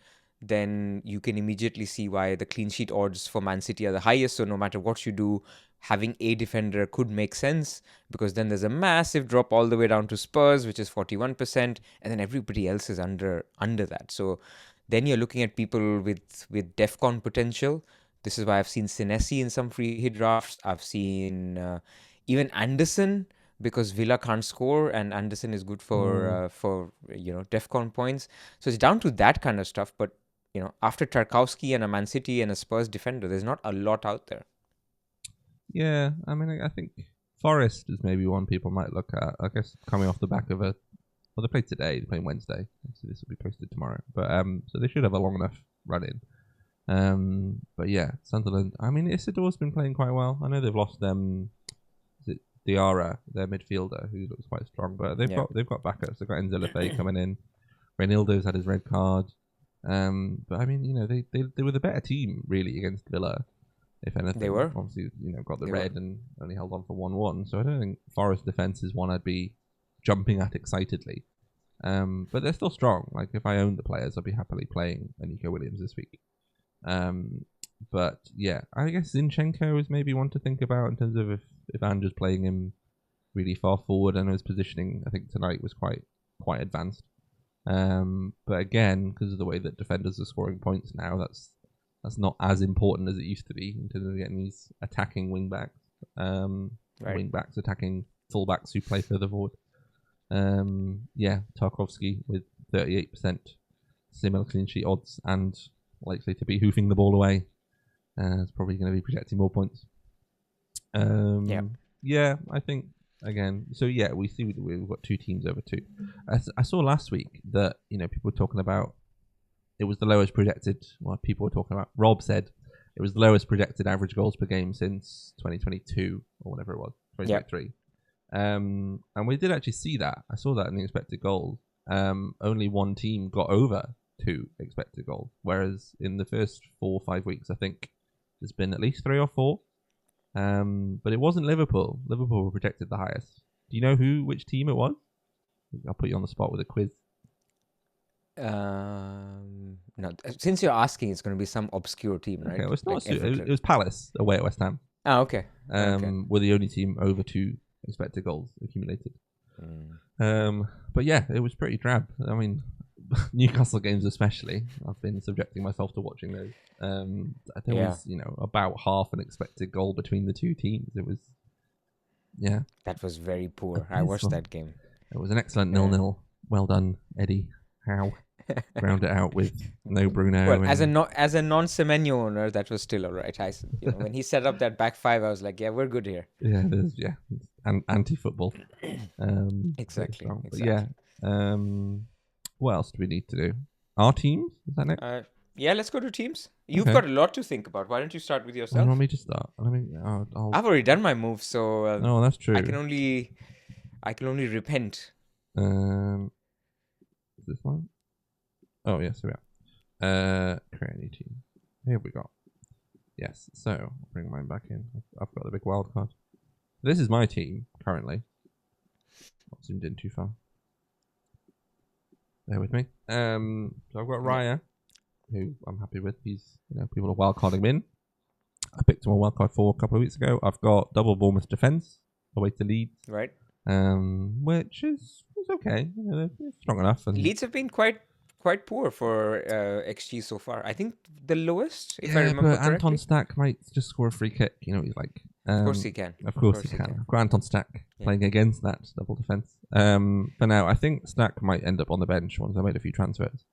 then you can immediately see why the clean sheet odds for Man City are the highest. So no matter what you do, having a defender could make sense, because then there's a massive drop all the way down to Spurs, which is 41%, and then everybody else is under that. So then you're looking at people with DEFCON potential. This is why I've seen Senesi in some free hit drafts. I've seen even Anderson, because Villa can't score and Anderson is good for DEFCON points. So it's down to that kind of stuff. But after Tarkowski and a Man City and a Spurs defender, there's not a lot out there. Yeah, I mean, I think Forest is maybe one people might look at. I guess coming off the back of they played today, they're playing Wednesday, so this will be posted tomorrow. But so they should have a long enough run in. But yeah, Sunderland. I mean, Isidore's been playing quite well. I know they've lost is it Diarra, their midfielder, who looks quite strong, but they've got backups. They've got Enzo Lefebvre coming in. Reinildo's had his red card. But I mean, they were the better team really against Villa. If anything, they were obviously got the red and only held on for 1-1. So I don't think Forest defense is one I'd be jumping at excitedly. But they're still strong. Like if I owned the players, I'd be happily playing Nico Williams this week. But yeah, I guess Zinchenko is maybe one to think about in terms of if Andrew's playing him really far forward. I know his positioning, I think tonight was quite advanced. But again, because of the way that defenders are scoring points now, that's not as important as it used to be in terms of getting these attacking wing backs. Wing backs attacking fullbacks who play further forward. Tarkowski with 38% similar clean sheet odds and likely to be hoofing the ball away. It's probably going to be projecting more points. Yeah, I think again. So yeah, we see we've got 2 teams over 2. I saw last week that people were talking about it was the lowest projected. Well, people were talking about. Rob said it was the lowest projected average goals per game since 2022 or whatever it was, 2023. And we did actually see that. I saw that in the expected goals. Only one team got over 2 expected goals, whereas in the first 4 or 5 weeks, I think there's been at least 3 or 4. But it wasn't Liverpool. Liverpool were projected the highest. Do you know which team it was? I'll put you on the spot with a quiz. No. Since you're asking, it's going to be some obscure team, right? Okay, well, it's not. Like It was Palace away at West Ham. Oh, okay. We're the only team over 2 expected goals accumulated. But yeah, it was pretty drab. I mean, Newcastle games especially. I've been subjecting myself to watching those. There was, about half an expected goal between the 2 teams. It was, that was very poor. I watched that game. It was an excellent 0-0. Well done, Eddie Howe. Ground it out with no Bruno. Well, as a non-Semenyo owner, that was still all right. When he set up that back 5, I was like, yeah, we're good here. Yeah, and anti-football. Exactly. But yeah. What else do we need to do? Our teams? Is that next? Yeah, let's go to teams. You've got a lot to think about. Why don't you start with yourself? Well, let me just start. I've already done my move, so no, that's true. I can only repent. Is this one? Oh yes, here we are. Create a new team. Here we go. Yes, so I'll bring mine back in. I've got the big wild card. This is my team currently. Not zoomed in too far. Bear with me. So I've got Raya, who I'm happy with. He's people are wildcarding him in. I picked him on wildcard 4 a couple of weeks ago. I've got double Bournemouth defence away to Leeds. Right. Which is okay. They're strong enough. And Leeds have been quite poor for XG so far. I think the lowest, if I remember correctly. Anton Stack might just score a free kick. He's like... of course he can. Of course he can. I've got Anton Stack playing against that double defence. For now, I think Stack might end up on the bench once I made a few transfers.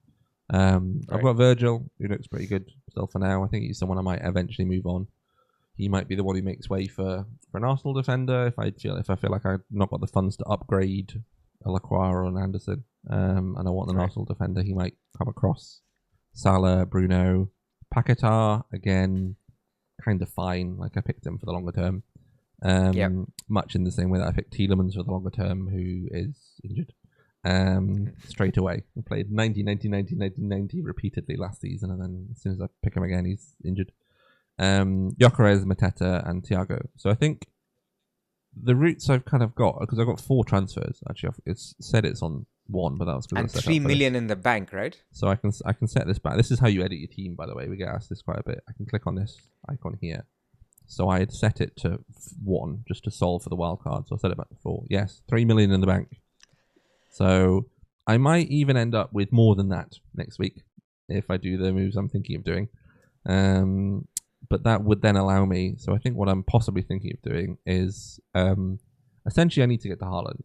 I've got Virgil, who looks pretty good still for now. I think he's someone I might eventually move on. He might be the one who makes way for an Arsenal defender if I feel like I've not got the funds to upgrade a Lacroix or an Anderson. And I want an Arsenal defender. He might come across. Salah, Bruno, Paquetá, again, kind of fine. Like I picked him for the longer term. Much in the same way that I picked Tielemans for the longer term, who is injured. Straight away. We played 90 repeatedly last season, and then as soon as I pick him again, he's injured. Gyökeres, Mateta, and Thiago. So I think the routes I've kind of got, because I've got 4 transfers. Actually, it's said it's on 1, but that was and 3 million in the bank, right? So I can set this back. This is how you edit your team, by the way. We get asked this quite a bit. I can click on this icon here. So I had set it to 1 just to solve for the wild card. So I set it back to 4. Yes, 3 million in the bank. So I might even end up with more than that next week if I do the moves I'm thinking of doing. But that would then allow me. So I think what I'm possibly thinking of doing is essentially I need to get to Haaland.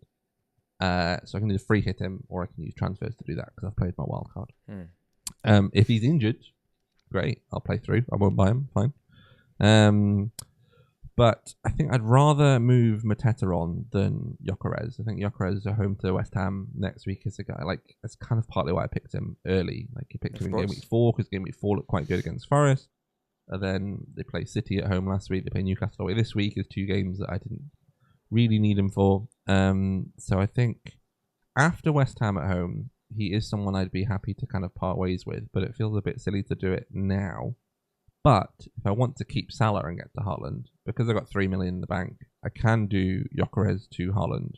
So I can either free hit him or I can use transfers to do that because I've played my wild card. If he's injured, great. I'll play through. I won't buy him. Fine. But I think I'd rather move Mateta on than Gyökeres. I think Gyökeres are home to West Ham next week as a guy. Like, that's kind of partly why I picked him early. Like, you picked him in Game Week 4 because Game Week 4 looked quite good against Forest. And then they play City at home last week. They play Newcastle away this week. Is 2 games that I didn't really need him for. So I think after West Ham at home, he is someone I'd be happy to kind of part ways with. But it feels a bit silly to do it now. But if I want to keep Salah and get to Haaland, because I got 3 million in the bank, I can do Gyökeres to Haaland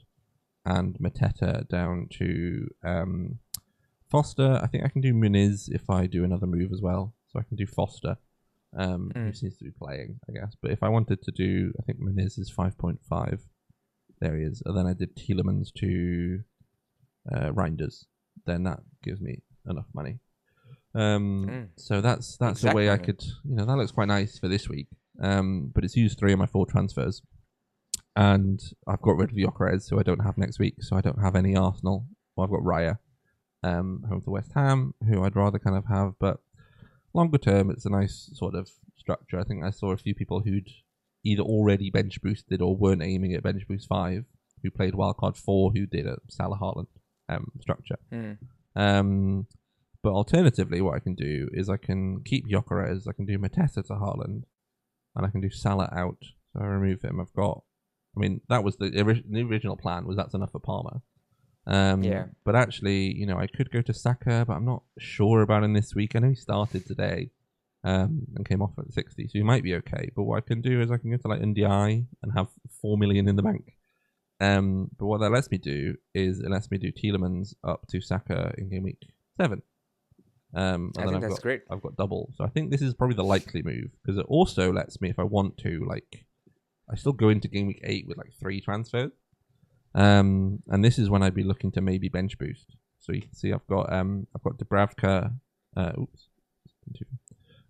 and Mateta down to Foster. I think I can do Muniz if I do another move as well. So I can do Foster, who seems to be playing, I guess. But if I wanted to do, I think Muniz is 5.5. There he is. And then I did Tielemans to Reinders. Then that gives me enough money. So that's the way I could, that looks quite nice for this week. But it's used 3 of my 4 transfers, and I've got rid of Gyökeres, who I don't have next week, so I don't have any Arsenal. Well, I've got Raya, home to West Ham, who I'd rather kind of have, but longer term, it's a nice sort of structure. I think I saw a few people who'd either already bench boosted or weren't aiming at bench boost 5, who played Wildcard 4, who did a Salah Haaland structure. But alternatively, what I can do is I can keep Gyökeres, I can do Mateta to Haaland, and I can do Salah out. So I remove him. That was the original plan, was that's enough for Palmer. But actually, I could go to Saka, but I'm not sure about him this week. I know he started today and came off at 60, so he might be okay. But what I can do is I can go to like NDI and have 4 million in the bank. But what that lets me do is it lets me do Tielemans up to Saka in game week 7. I think that's great. I've got double. So I think this is probably the likely move, because it also lets me, if I want to, I still go into game week 8 with 3 transfers. And this is when I'd be looking to maybe bench boost. So you can see I've got Dubravka.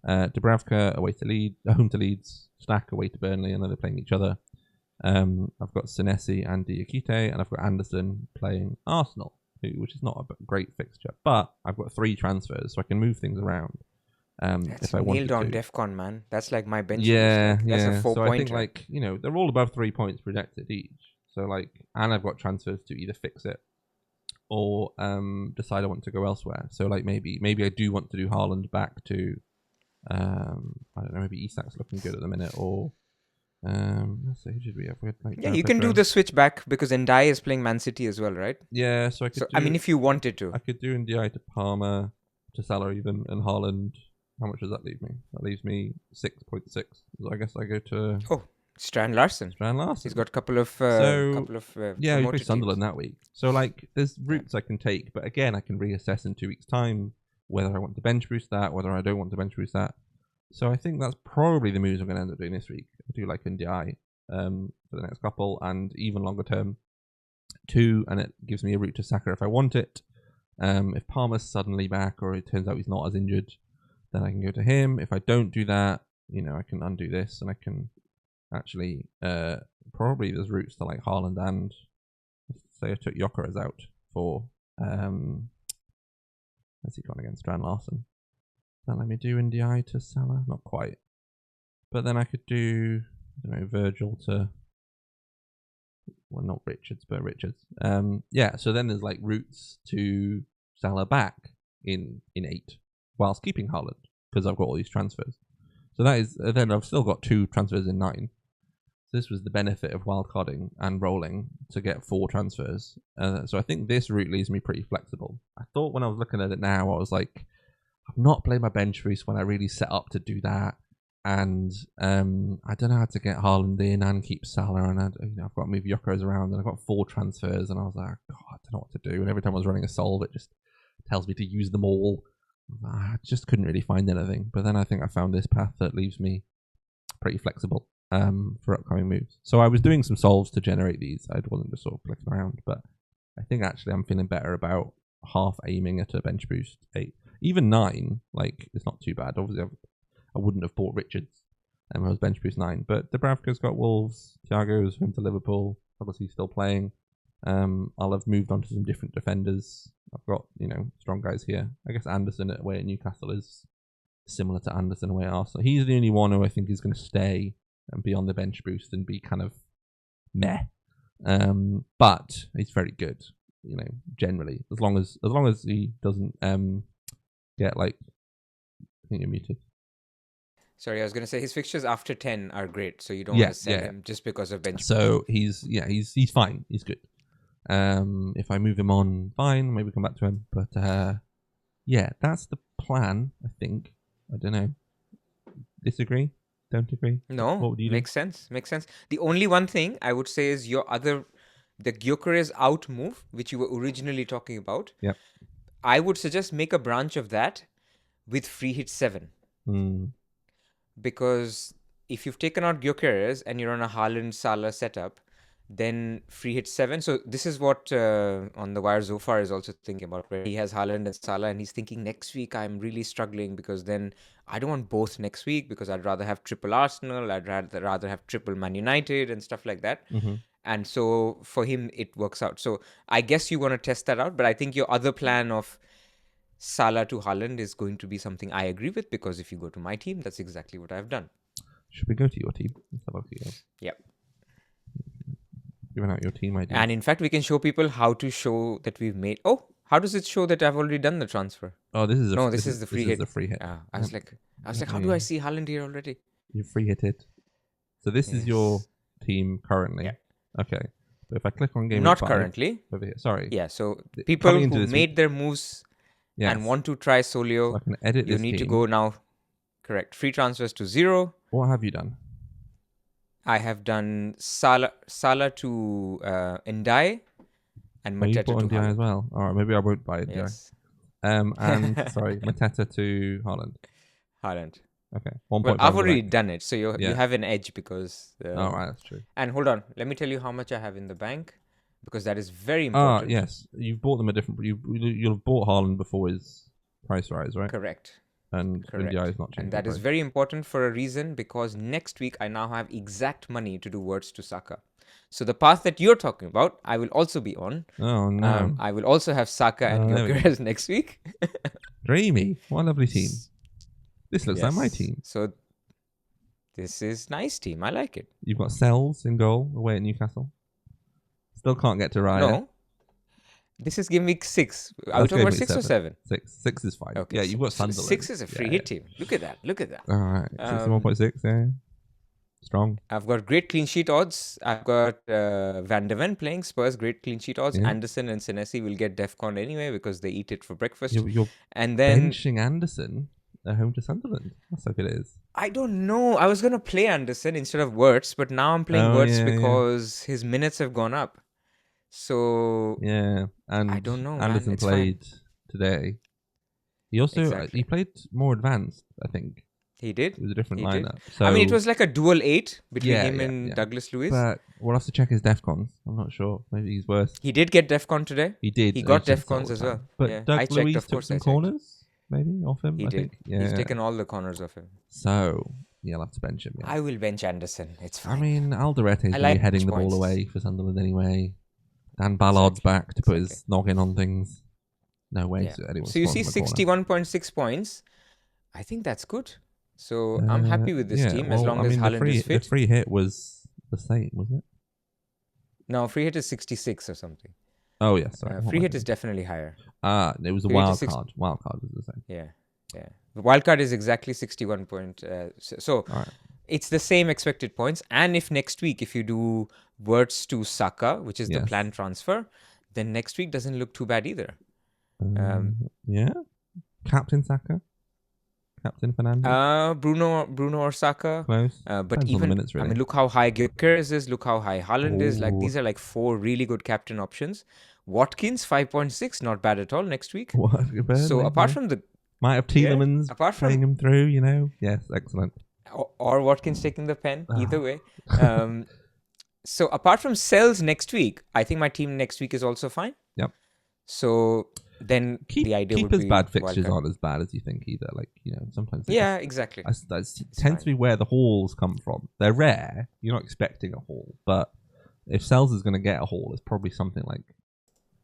Dubravka away to home to Leeds. Stack away to Burnley. I know they're playing each other. I've got Senesi and Diakite, and I've got Anderson playing Arsenal, which is not a great fixture. But I've got 3 transfers, so I can move things around. That's if I wanted nailed on to. DEFCON, man. That's like my bench. Yeah, boost. That's a 4 So pointer. I think they're all above 3 points projected each. So and I've got transfers to either fix it or decide I want to go elsewhere. So maybe I do want to do Haaland back to I don't know, maybe Isak's looking good at the minute, or let's see, who should we have? You can do the switch back because Ndai is playing Man City as well, right? Yeah, so I could. If you wanted to, I could do Ndai to Palmer, to Salah even, and Haaland. How much does that leave me? That leaves me 6.6. So I guess I go to Strand Larson. He's got a couple of yeah, he plays Sunderland teams that week. So there's routes I can take, but again, I can reassess in 2 weeks' time whether I want to bench boost that, whether I don't want to bench boost that. So I think that's probably the moves I'm going to end up doing this week. I do like NDI for the next couple, and even longer term 2, and it gives me a route to Saka if I want it. If Palmer's suddenly back, or it turns out he's not as injured, then I can go to him. If I don't do that, I can undo this, and I can actually probably there's routes to Haaland, and say I took Gyökeres out for where's he gone against Strand Larson? Then let me do NDI to Salah, not quite, but then I could do Virgil to, well, not Richards, but Richards. So then there's routes to Salah back in 8 whilst keeping Haaland, because I've got all these transfers. So that is, then I've still got 2 transfers in 9. So this was the benefit of wildcarding and rolling to get 4 transfers. So I think this route leaves me pretty flexible. I thought when I was looking at it now, I was like, I've not played my bench boost when I really set up to do that. And I don't know how to get Haaland in and keep Salah, and I've got to move Gyökeres around, and I've got 4 transfers, and I was like, God, I don't know what to do. And every time I was running a solve, it just tells me to use them all. I just couldn't really find anything. But then I think I found this path that leaves me pretty flexible for upcoming moves. So I was doing some solves to generate these. I wasn't just sort of clicking around, but I think actually I'm feeling better about half aiming at a bench boost 8. Even 9, it's not too bad. Obviously, I wouldn't have bought Richards I was bench boost 9. But Dubravka's got Wolves, Thiago's home to Liverpool, obviously still playing. I'll have moved on to some different defenders. I've got, strong guys here. I guess Anderson away at Newcastle is similar to Anderson away at Arsenal. He's the only one who I think is going to stay and be on the bench boost and be kind of meh. But he's very good, generally. As long as he doesn't get I think you're muted. Sorry, I was going to say his fixtures after 10 are great, so you don't want to sell him just because of bench. So he's fine. He's good. If I move him on, fine. Maybe come back to him. But that's the plan. I think. I don't know. Disagree? Don't agree? No. What would you do? Makes sense. The only one thing I would say is the Gyökeres out move, which you were originally talking about. Yep. I would suggest make a branch of that with free hit 7. Because if you've taken out Gyökeres and you're on a Haaland Salah setup, then free hit 7. So this is what on the wire Zofar is also thinking about, where he has Haaland and Salah, and he's thinking next week I'm really struggling because then I don't want both next week because I'd rather have triple Arsenal, I'd rather have triple Man United and stuff like that. Mm-hmm. And so for him, it works out. So I guess you want to test that out, but I think your other plan of Salah to Haaland is going to be something I agree with, because if you go to my team, that's exactly what I've done. Should we go to your team? Let's have a look at yours. Yep. Giving out your team ID. And in fact, we can show people how to show that we've made. Oh, how does it show that I've already done the transfer? Oh, this is this is the free hit. This is the free hit. I was like, how do I see Haaland here already? You free hit it. So this is your team currently. Yeah. Okay. But if I click on Gameweek Not 5, currently. over here. Sorry. Yeah. So people Coming into who this made their moves and want to try Solio, So I can edit you this need to team. go now. Correct. Free transfers to 0. What have you done? I have done Salah to Ndai and You Mateta bought to Ndiaye Haaland. as well. All right, maybe I won't buy Ndiaye. Yes. And sorry, Mateta to Haaland. Haaland. Okay. Well, I've already done it, so you have an edge because. All right, that's true. And hold on, let me tell you how much I have in the bank, because that is very important. Yes, you've bought them a different. You'll have bought Haaland before his price rise, right? Correct. And Ndiaye is not changing. And that is very important for a reason, because next week I now have exact money to do words to Saka. So the path that you're talking about, I will also be on. Oh no! I will also have Saka and Gyökeres next week. Dreamy! What a lovely team. This looks like my team. So this is nice team. I like it. You've got Sells in goal away at Newcastle. Still can't get to Raya. No. This is Gameweek 6. Are we talking about 6 or 7? 6. 6 is fine. Okay, yeah, you've got Sunderland. 6 is a free hit team. Look at that. Look at that. All right. 61.6, yeah. Strong. I've got great clean sheet odds. I've got Van de Ven playing Spurs, great clean sheet odds. Yeah. Anderson and Senesi will get DEFCON anyway because they eat it for breakfast. You're and then benching Anderson at home to Sunderland. That's how good it is. I don't know. I was going to play Anderson instead of Wirtz, but now I'm playing Wirtz because his minutes have gone up. So yeah, and I don't know. Anderson played today. He also he played more advanced, I think. He did. It was a different lineup. So, I mean, it was like a dual 8 between him and Douglas Luiz. But we'll have to check his DEFCONs. I'm not sure. Maybe he's worse. He did get DEFCON today. He did. He got DEFCONs as well. But Doug Luiz took some corners, maybe off him. He did. Yeah. He's taken all the corners off him. So you'll have to bench him. Yeah. I will bench Anderson. It's fine. I mean, Alderete's really heading the ball away for Sunderland anyway. Dan Ballard's back to put his noggin on things. No way. Yeah. So you see 61.6 points. I think that's good. So I'm happy with this team as long as Haaland is fit. The free hit was the same, wasn't it? No, free hit is 66 or something. Oh, yes. Sorry. Free hit is definitely higher. It was a wildcard. Wildcard was the same. Yeah. The wildcard is exactly 61 point. So it's the same expected points. And if next week, if you do Wirtz to Saka, which is the planned transfer, then next week doesn't look too bad either. Yeah. Captain Saka. Captain Fernando. Bruno or Saka. Close. But even, minutes, really. I mean, look how high Gyökeres is. Look how high Haaland is. Like, these are like 4 really good captain options. Watkins, 5.6. Not bad at all next week. So apart from the... Might have Tielemans playing him through, you know. Yes, excellent. Or Watkins taking the pen. Either way. So apart from Sells next week, I think my team next week is also fine. Yep. So... then the idea would be... Keeper's bad fixtures aren't as bad as you think either. Like, you know, sometimes... exactly. That tends to be where the hauls come from. They're rare. You're not expecting a haul. But if Sells is going to get a haul, it's probably something like...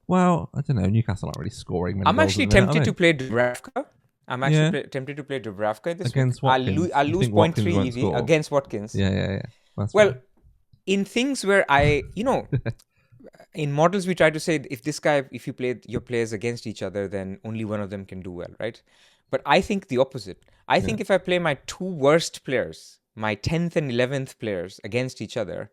Well, I don't know. Newcastle aren't really scoring many I'm actually tempted to play Dubravka. I'm actually tempted to play Dubravka this against week. Watkins. I'll lose 0.3 EV against Watkins. Yeah. That's fine. In things where in models, we try to say if you play your players against each other, then only one of them can do well, right? But I think the opposite. I think if I play my 2 worst players, my 10th and 11th players against each other,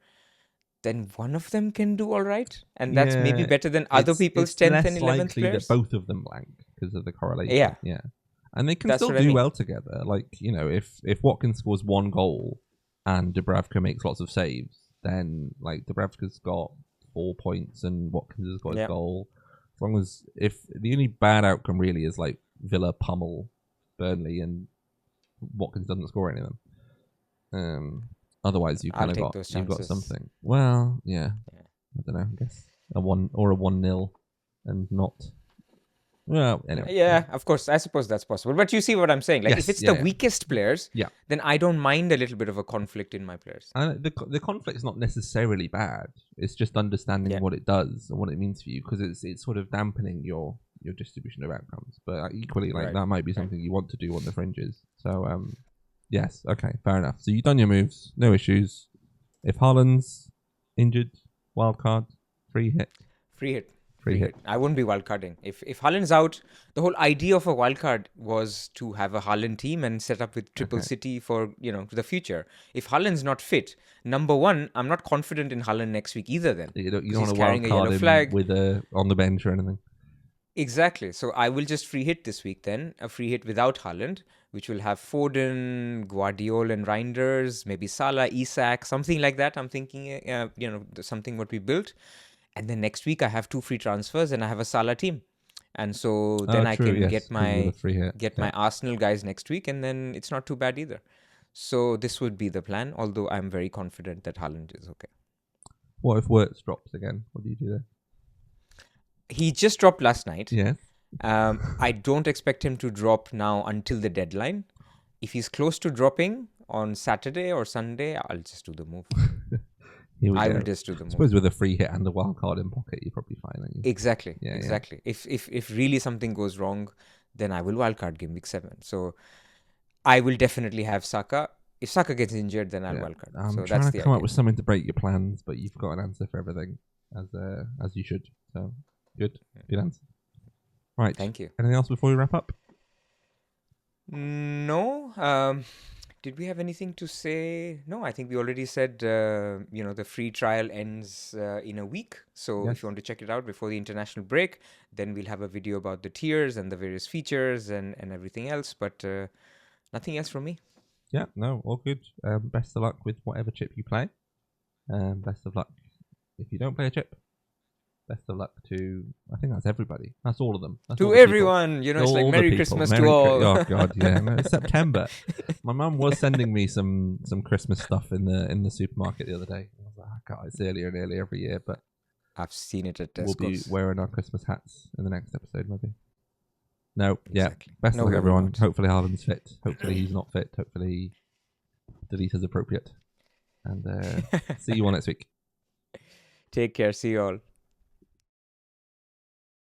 then one of them can do all right. And that's maybe better than other people's 10th and 11th players. That both of them blank because of the correlation. Yeah. And they can still do well together. Like, you know, if Watkins scores 1 goal and Dubravka makes lots of saves, then like Dubravka's got 4 points and Watkins has got his goal. As long as if the only bad outcome really is like Villa pummel Burnley and Watkins doesn't score any of them. Otherwise you've got something. Well, I don't know. I guess a 1-0 and not. Well, anyway. Yeah, of course. I suppose that's possible. But you see what I'm saying. Like, if it's the weakest players, then I don't mind a little bit of a conflict in my players. And the conflict's not necessarily bad. It's just understanding what it does and what it means for you, because it's sort of dampening your distribution of outcomes. But equally, that might be something you want to do on the fringes. So, Yes. Okay. Fair enough. So you've done your moves. No issues. If Haaland's injured, wildcard, free hit. Free hit. Free hit. I wouldn't be wildcarding. If Haaland's out, the whole idea of a wildcard was to have a Haaland team and set up with Triple City for, the future. If Haaland's not fit, number one, I'm not confident in Haaland next week either then. You don't want to wildcard him with on the bench or anything. Exactly. So I will just free hit this week then. A free hit without Haaland, which will have Foden, Guardiola and Reinders, maybe Salah, Isak, something like that. I'm thinking, something what we built. And then next week I have 2 free transfers and I have a Salah team. And so then I can get my Arsenal guys next week, and then it's not too bad either. So this would be the plan, although I'm very confident that Haaland is okay. What if Wirtz drops again? What do you do there? He just dropped last night. Yeah. I don't expect him to drop now until the deadline. If he's close to dropping on Saturday or Sunday, I'll just do the move. I will just do the move. I suppose with a free hit and a wild card in pocket, you're probably fine, aren't you? Exactly. If really something goes wrong, then I will wildcard game week 7. So I will definitely have Saka. If Saka gets injured, then I'll wildcard. I'm trying to come up with something to break your plans, but you've got an answer for everything, as you should. So good answer. Right. Thank you. Anything else before we wrap up? No. Did we have anything to say? No, I think we already said, the free trial ends in a week. So if you want to check it out before the international break, then we'll have a video about the tiers and the various features and everything else. But nothing else from me. Yeah, no, all good. Best of luck with whatever chip you play. Best of luck if you don't play a chip. Best of luck to, I think that's everybody. That's all of them. That's to everyone, it's like Merry Christmas to all. Oh God, yeah. No, it's September. My mum was sending me some Christmas stuff in the supermarket the other day. I was like, oh, God, it's earlier and earlier every year, but I've seen it at Tesco's. We'll be wearing our Christmas hats in the next episode, maybe. No, exactly. Yeah. Best of luck, everyone. Hopefully Haaland's fit. Hopefully he's not fit. Hopefully delete is appropriate. And see you all next week. Take care. See you all.